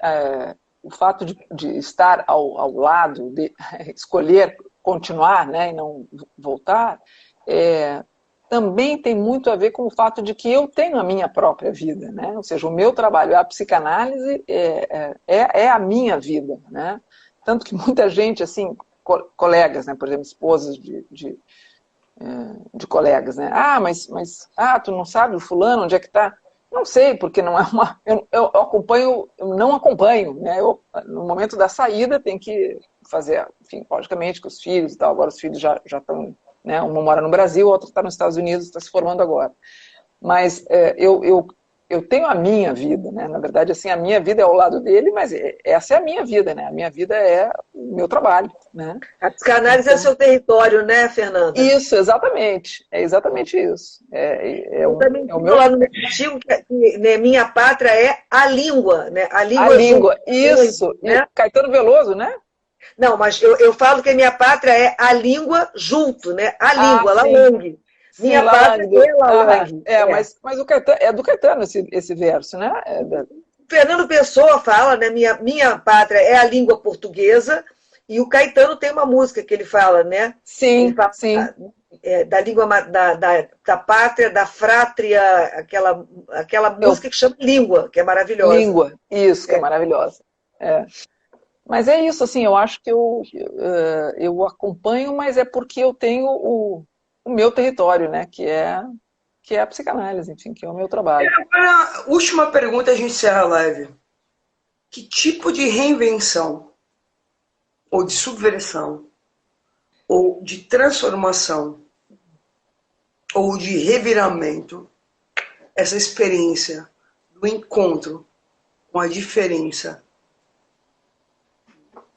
o fato de estar ao lado, de escolher continuar, né, e não voltar, também tem muito a ver com o fato de que eu tenho a minha própria vida, né? Ou seja, o meu trabalho, a psicanálise é a minha vida, né? Tanto que muita gente, assim, colegas, né, por exemplo, esposas de colegas, né? Mas tu não sabe o fulano, onde é que está? Não sei, porque não é uma... Eu acompanho, eu não acompanho, né? No momento da saída tem que fazer, enfim, logicamente com os filhos e tal. Agora os filhos já estão, né? Uma mora no Brasil, a outra está nos Estados Unidos, está se formando agora. Mas eu eu tenho a minha vida, né? Na verdade, assim, a minha vida é ao lado dele, mas essa é a minha vida, né? A minha vida é o meu trabalho, né? A psicanálise é o seu território, né, Fernanda? Isso, exatamente. É exatamente isso. Eu também é o meu... lá no meu artigo que né, minha pátria é a língua, né? A língua, isso. Né? Caetano Veloso, né? Não, mas eu falo que a minha pátria é a língua junto, né? A língua, la langue. Minha pátria é la langue. Mas o Caetano, é do Caetano esse verso, né? Fernando Pessoa fala, né? Minha pátria é a língua portuguesa, e o Caetano tem uma música que ele fala, né? Sim, ele fala, sim. Da língua da pátria, da frátria, aquela música que chama Língua, que é maravilhosa. Língua, isso, que é maravilhosa. É. Mas é isso, assim, eu acho que eu acompanho, mas é porque eu tenho o meu território, né? Que é a psicanálise, enfim, que é o meu trabalho. Agora, última pergunta, a gente encerra a live. Que tipo de reinvenção, ou de subversão, ou de transformação, ou de reviramento, essa experiência do encontro com a diferença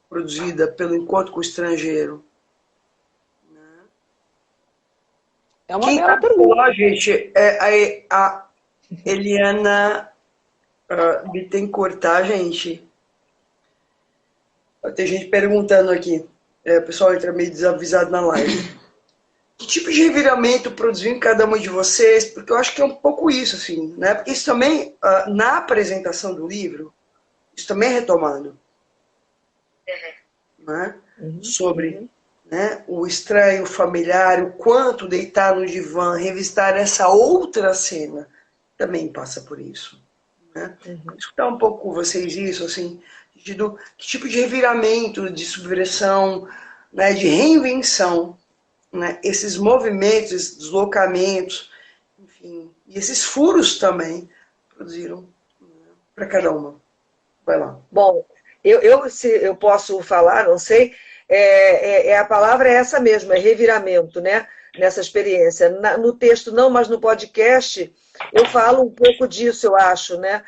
produzida pelo encontro com o estrangeiro? É uma bela pergunta. Lá, gente, é a Eliana Bittencourt, tá, gente? Tem gente perguntando aqui. O pessoal entra meio desavisado na live. Que tipo de reviramento produziu em cada uma de vocês? Porque eu acho que é um pouco isso, assim, né? Porque isso também, na apresentação do livro, isso também é retomado. Né? Sobre né, o estranho, o familiar, o quanto deitar no divã, revistar essa outra cena, também passa por isso. Né? Escutar um pouco com vocês isso, assim, que tipo de reviramento, de subversão, né, de reinvenção, né, esses movimentos, esses deslocamentos, enfim, e esses furos também produziram para cada uma. Vai lá. Bom, se eu posso falar, não sei, a palavra é essa mesmo, é reviramento, né? Nessa experiência. No texto não, mas no podcast eu falo um pouco disso, eu acho, né?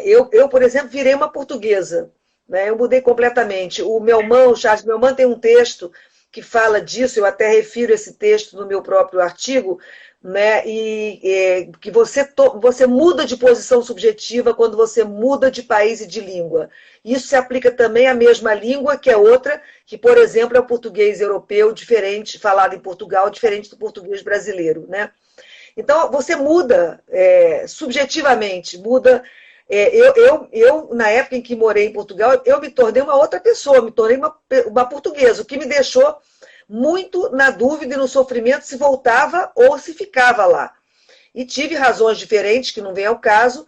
Eu, por exemplo, virei uma portuguesa, né? Eu mudei completamente. O Charles Melman tem um texto que fala disso, eu até refiro esse texto no meu próprio artigo, né? Que você muda de posição subjetiva quando você muda de país e de língua. Isso se aplica também à mesma língua, que é outra, que, por exemplo, é o português europeu, diferente, falado em Portugal, diferente do português brasileiro, né? Então, você muda subjetivamente, muda. Eu, na época em que morei em Portugal, eu me tornei uma outra pessoa, me tornei uma portuguesa, o que me deixou muito na dúvida e no sofrimento se voltava ou se ficava lá. E tive razões diferentes, que não vem ao caso,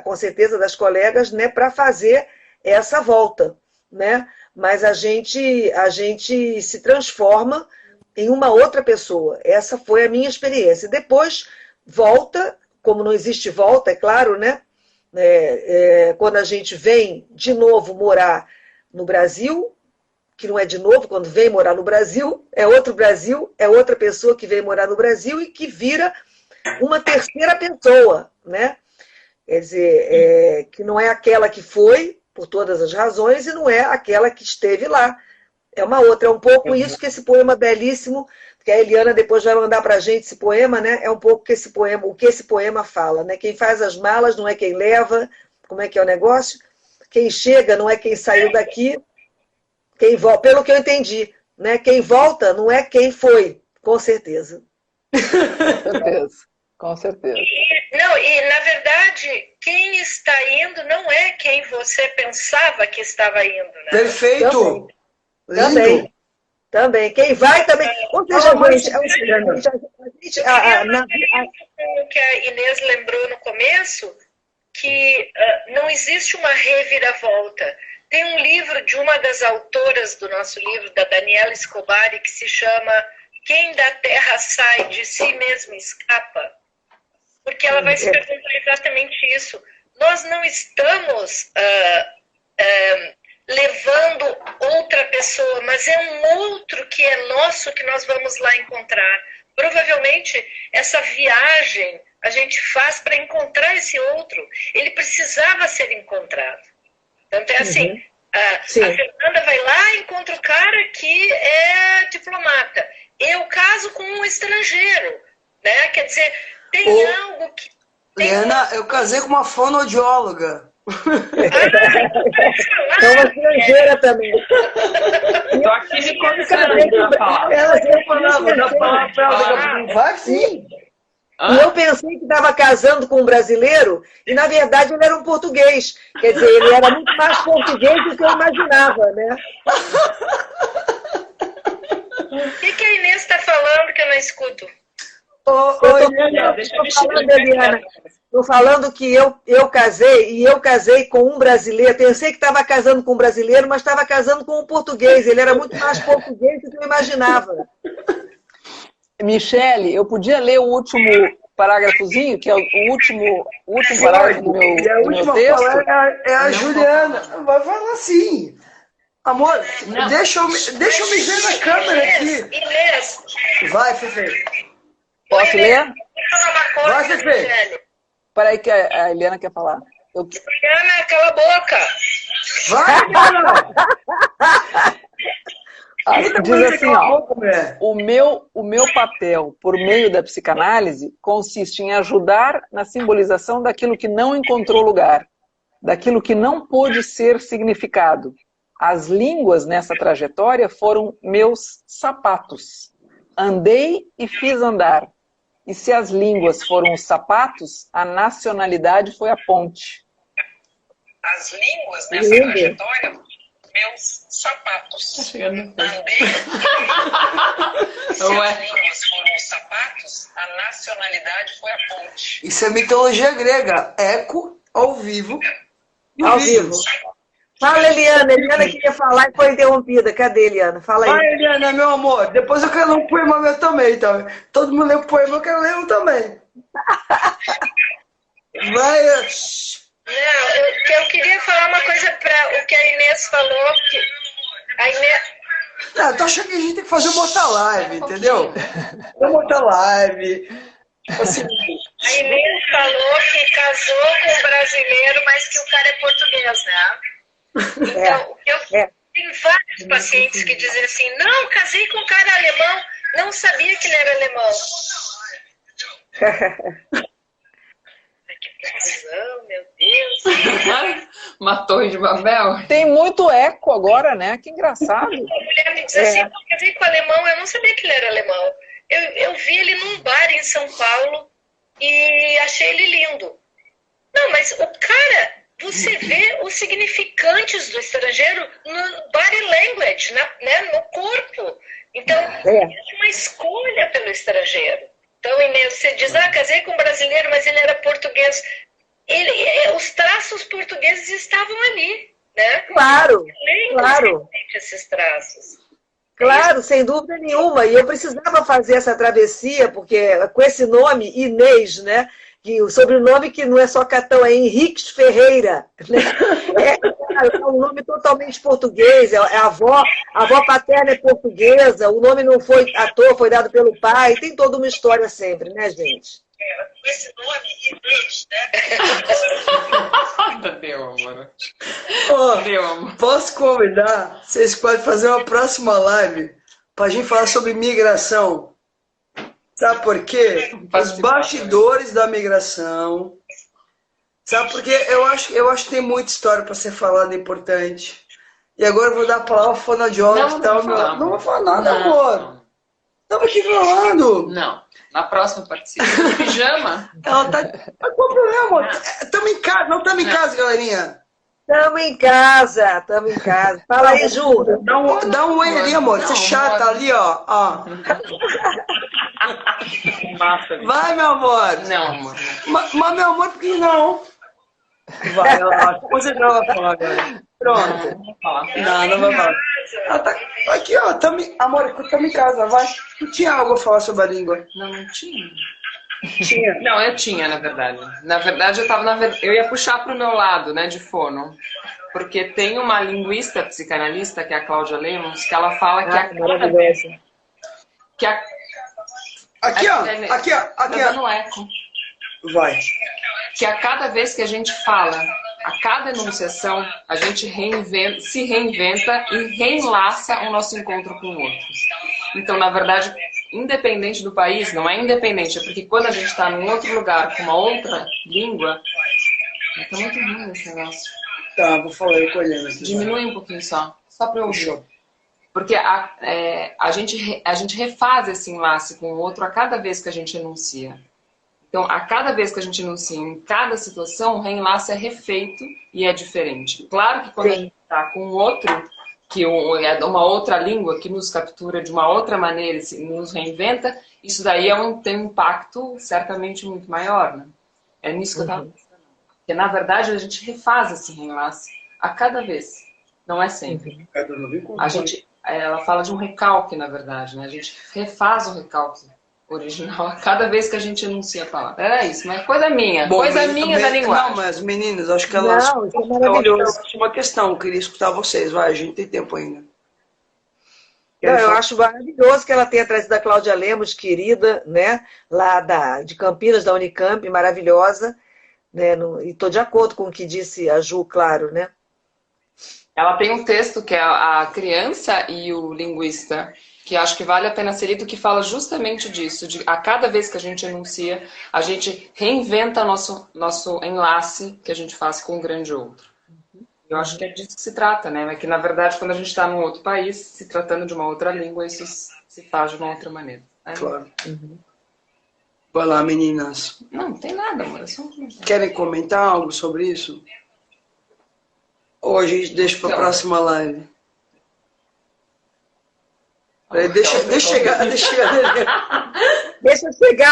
com certeza das colegas, né, para fazer essa volta, né? Mas a gente se transforma em uma outra pessoa. Essa foi a minha experiência. Depois, volta, como não existe volta, é claro, né? Quando a gente vem de novo morar no Brasil, que não é de novo, quando vem morar no Brasil, é outra pessoa que vem morar no Brasil e que vira uma terceira pessoa, né? Quer dizer, que não é aquela que foi, por todas as razões, e não é aquela que esteve lá. É uma outra. É um pouco isso que esse poema belíssimo, que a Eliana depois vai mandar pra gente esse poema, né? É um pouco o que esse poema fala, né? Quem faz as malas não é quem leva, como é que é o negócio? Quem chega não é quem saiu daqui, quem volta, pelo que eu entendi, né? Quem volta não é quem foi, com certeza. Com certeza. E na verdade, quem está indo não é quem você pensava que estava indo, né? Perfeito! Também. Quem vai também. Ou seja, o que a Inês lembrou no começo, que não existe uma reviravolta. Tem um livro de uma das autoras do nosso livro, da Daniela Escobari, que se chama Quem da Terra Sai, de Si Mesmo Escapa. Porque ela vai se perguntar exatamente isso. Nós não estamos levando outra pessoa, mas é um outro que é nosso que nós vamos lá encontrar. Provavelmente essa viagem a gente faz para encontrar esse outro? Ele precisava ser encontrado. Tanto é assim, a Fernanda vai lá e encontra o cara que é diplomata. Eu caso com um estrangeiro, né? Quer dizer, tem algo que... Liana, eu casei com uma fonoaudióloga. É uma estrangeira também. Tô aqui me condicionando pra falar. Ela já falava, já falava pra ela, vai sim. E eu pensei que estava casando com um brasileiro e, na verdade, ele era um português. Quer dizer, ele era muito mais português do que eu imaginava, né? O que a Inês está falando que eu não escuto? Estou falando que eu casei, e eu casei com um brasileiro. Pensei que estava casando com um brasileiro, mas estava casando com um português. Ele era muito mais português do que eu imaginava. Michele, eu podia ler o último parágrafozinho, que é o último parágrafo do meu texto? É a Juliana. Vai falar sim. Amor, deixa eu me ver na câmera aqui. Inês. Vai, Fefe. Posso ler? Vai, Fefe. Peraí que a Eliana quer falar. Eliana, cala a boca. Vai, Eliana. Diz assim, ó, o meu papel por meio da psicanálise consiste em ajudar na simbolização daquilo que não encontrou lugar, daquilo que não pôde ser significado. As línguas nessa trajetória foram meus sapatos. Andei e fiz andar. E se as línguas foram os sapatos, a nacionalidade foi a ponte. As línguas nessa trajetória, meus sapatos. Andei. Se as línguas foram os sapatos, a nacionalidade foi a ponte. Isso é mitologia grega. Eco, ao vivo. Ao vivo. Fala, Eliana. Eliana queria falar e foi interrompida. Cadê, Eliana? Fala aí. Vai, Eliana, meu amor. Depois eu quero ler um poema meu também, tá? Todo mundo lê um poema, eu quero ler um também. Vai. Não, eu queria falar uma coisa para o que a Inês falou. Que a Inês... Não, eu tô achando que a gente tem que fazer um botar live, entendeu? Vamos botar live. Assim, a Inês falou que casou com um brasileiro, mas que o cara é português, né? Então, eu tenho vários pacientes que dizem assim, não, casei com um cara alemão, não sabia que ele era alemão. Que precisão, meu Deus. Uma torre de Babel. Tem muito eco agora, né? Que engraçado. A mulher me diz assim, eu casei com alemão, eu não sabia que ele era alemão. Eu vi ele num bar em São Paulo e achei ele lindo. Não, mas o cara... Você vê os significantes do estrangeiro no body language, né, no corpo. Então, é uma escolha pelo estrangeiro. Então, Inês, você diz, casei com um brasileiro, mas ele era português. Os traços portugueses estavam ali, né? Claro, claro. Esses traços. Claro, sem dúvida nenhuma. E eu precisava fazer essa travessia, porque com esse nome, Inês, né? Que o sobrenome que não é só Catão, é Henriques Ferreira. Né? É um nome totalmente português, a avó paterna é portuguesa, o nome não foi à toa, foi dado pelo pai, tem toda uma história sempre, né, gente? Esse nome, Inês, né? Deu, amor. Deu, amor. Posso convidar? Vocês podem fazer uma próxima live pra gente falar sobre migração. Sabe por quê? Os bastidores da migração. Sabe por quê? Eu acho que tem muita história para ser falada importante. E agora eu vou dar a palavra ao fonoaudiólogo. Não vou falar nada, amor. Estamos aqui falando. Não. Na próxima participa. De pijama? Ela tá... Qual o problema, amor? Estamos em casa. Não estamos em casa, galerinha. Estamos em casa, estamos em casa. Fala aí, Ju. Dá um oi ali, amor. Você é chata ali, ó. Vai, meu amor. Não, amor. Mas, meu amor, por que não? Vai, ó. Você não vai falar agora. Pronto. Não vai falar. Aqui, ó. Amor, estamos em casa, vai. Não tinha algo a falar sobre a língua. Não tinha. Não, eu tinha, na verdade. Na verdade, eu ia puxar para o meu lado, né, de fono. Porque tem uma linguista psicanalista, que é a Cláudia Lemos, que ela fala que maravilhosa. Aqui, ó. Aqui, ó. Tá dando eco. Vai. Que a cada vez que a gente fala, a cada enunciação, a gente se reinventa e reenlaça o nosso encontro com o outro. Então, na verdade, independente do país, não é independente, é porque quando a gente está num outro lugar com uma outra língua, tá muito ruim esse negócio. Tá, vou falar eu com a Helena. Diminui um pouquinho só pra eu ouvir. Porque a gente refaz esse enlace com o outro a cada vez que a gente enuncia. Então, a cada vez que a gente enuncia em cada situação, o reenlace é refeito e é diferente. Claro que quando a gente está com outro, que é uma outra língua, que nos captura de uma outra maneira e nos reinventa, isso daí tem um impacto certamente muito maior, né? É nisso que eu estava pensando. Porque, na verdade, a gente refaz esse reenlace a cada vez. Não é sempre. Ela fala de um recalque, na verdade, né? A gente refaz o recalque original a cada vez que a gente enuncia a palavra. Era isso, mas coisa minha. Bom, coisa minha da linguagem. Não, mas meninas, acho que elas... Não, isso é maravilhoso. Uma questão, eu queria escutar vocês. Vai, a gente tem tempo ainda. Não, eu acho maravilhoso que ela tenha trazido a Cláudia Lemos, querida, né? Lá de Campinas, da Unicamp, maravilhosa. Né? E estou de acordo com o que disse a Ju, claro, né? Ela tem um texto que é a criança e o linguista, que acho que vale a pena ser lido, que fala justamente disso, de a cada vez que a gente enuncia, a gente reinventa nosso enlace que a gente faz com o grande outro. Eu acho que é disso que se trata, né? É que, na verdade, quando a gente está num outro país, se tratando de uma outra língua, isso se faz de uma outra maneira. Claro. Vai lá, meninas. Não tem nada, amor. É só... Querem comentar algo sobre isso? Ou a gente deixa para a próxima live? Deixa chegar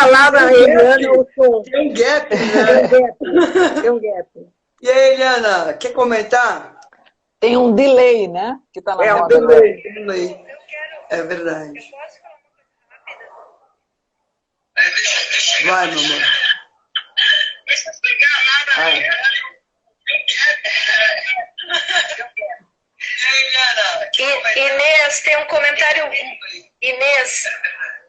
lá na Eliana. Tem um gap, né? Tem um gap. E aí, Eliana, quer comentar? Tem um delay, né? Que está na um moda. delay. É verdade. Vai, mamãe. Vai. Inês, tem um comentário. Inês,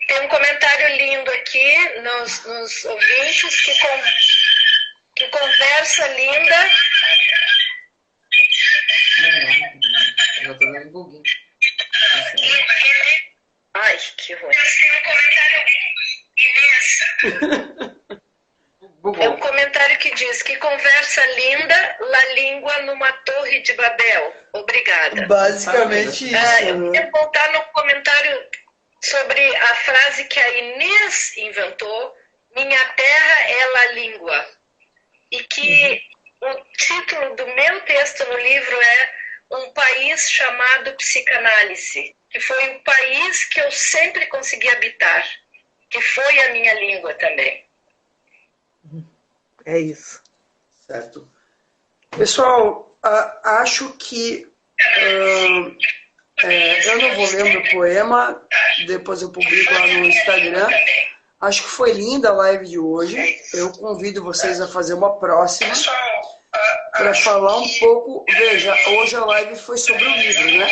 tem um comentário lindo aqui nos ouvintes que conversa linda. Eu tô dando buguinho. Ai, que ruim. É um comentário que diz que conversa linda, la língua numa torre de Babel. Obrigada. Basicamente isso. Eu queria voltar no comentário sobre a frase que a Inês inventou, minha terra é la língua. E que o título do meu texto no livro é Um País Chamado Psicanálise, que foi o país que eu sempre consegui habitar, que foi a minha língua também. É isso. Certo. Pessoal, acho que eu não vou ler o meu poema, depois eu publico lá no Instagram. Acho que foi linda a live de hoje. Eu convido vocês a fazer uma próxima para falar um pouco. Veja, hoje a live foi sobre o livro, né?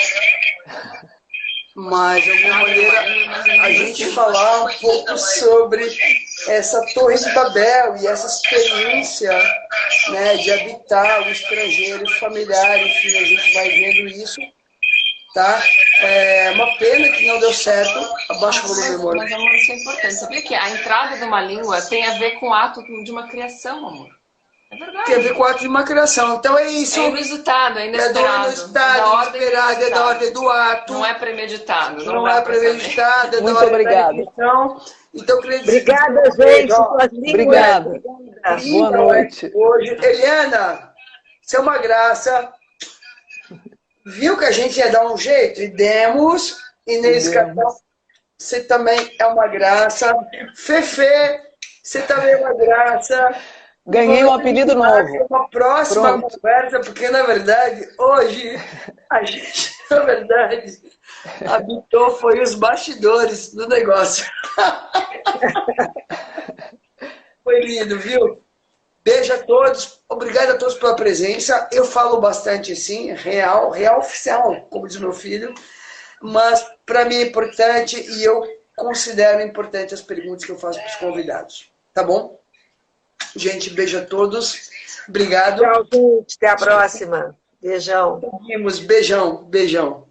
Mas, de alguma maneira, a gente falar um pouco sobre essa Torre de Babel e essa experiência, né, de habitar o estrangeiro, familiar, enfim, a gente vai vendo isso, tá? É uma pena que não deu certo. Abaixa o volume, amor. Mas, amor, isso é importante. Sabia que a entrada de uma língua tem a ver com o ato de uma criação, amor? É verdade. Tem a ver com o ato de uma criação. Então é isso. É inusitado, é inesperado. É inesperado, é da ordem do ato. Não é premeditado. Não é premeditado, é da Muito ordem obrigada. da intenção. Então, queria dizer... Obrigada, gente. Obrigada. Boa noite. Hoje, Eliana, você é uma graça. Viu que a gente ia dar um jeito? E demos. Inês Cartão, você também é uma graça. Fefe, você também é uma graça. Ganhei um apelido novo. Uma próxima conversa, porque, na verdade, hoje, a gente, na verdade, habitou, foi os bastidores do negócio. Foi lindo, viu? Beijo a todos. Obrigado a todos pela presença. Eu falo bastante, sim, real oficial, como diz meu filho. Mas, para mim, é importante e eu considero importante as perguntas que eu faço para os convidados. Tá bom? Gente, beijo a todos. Obrigado. Tchau, gente. Até a próxima. Beijão. Beijão, beijão.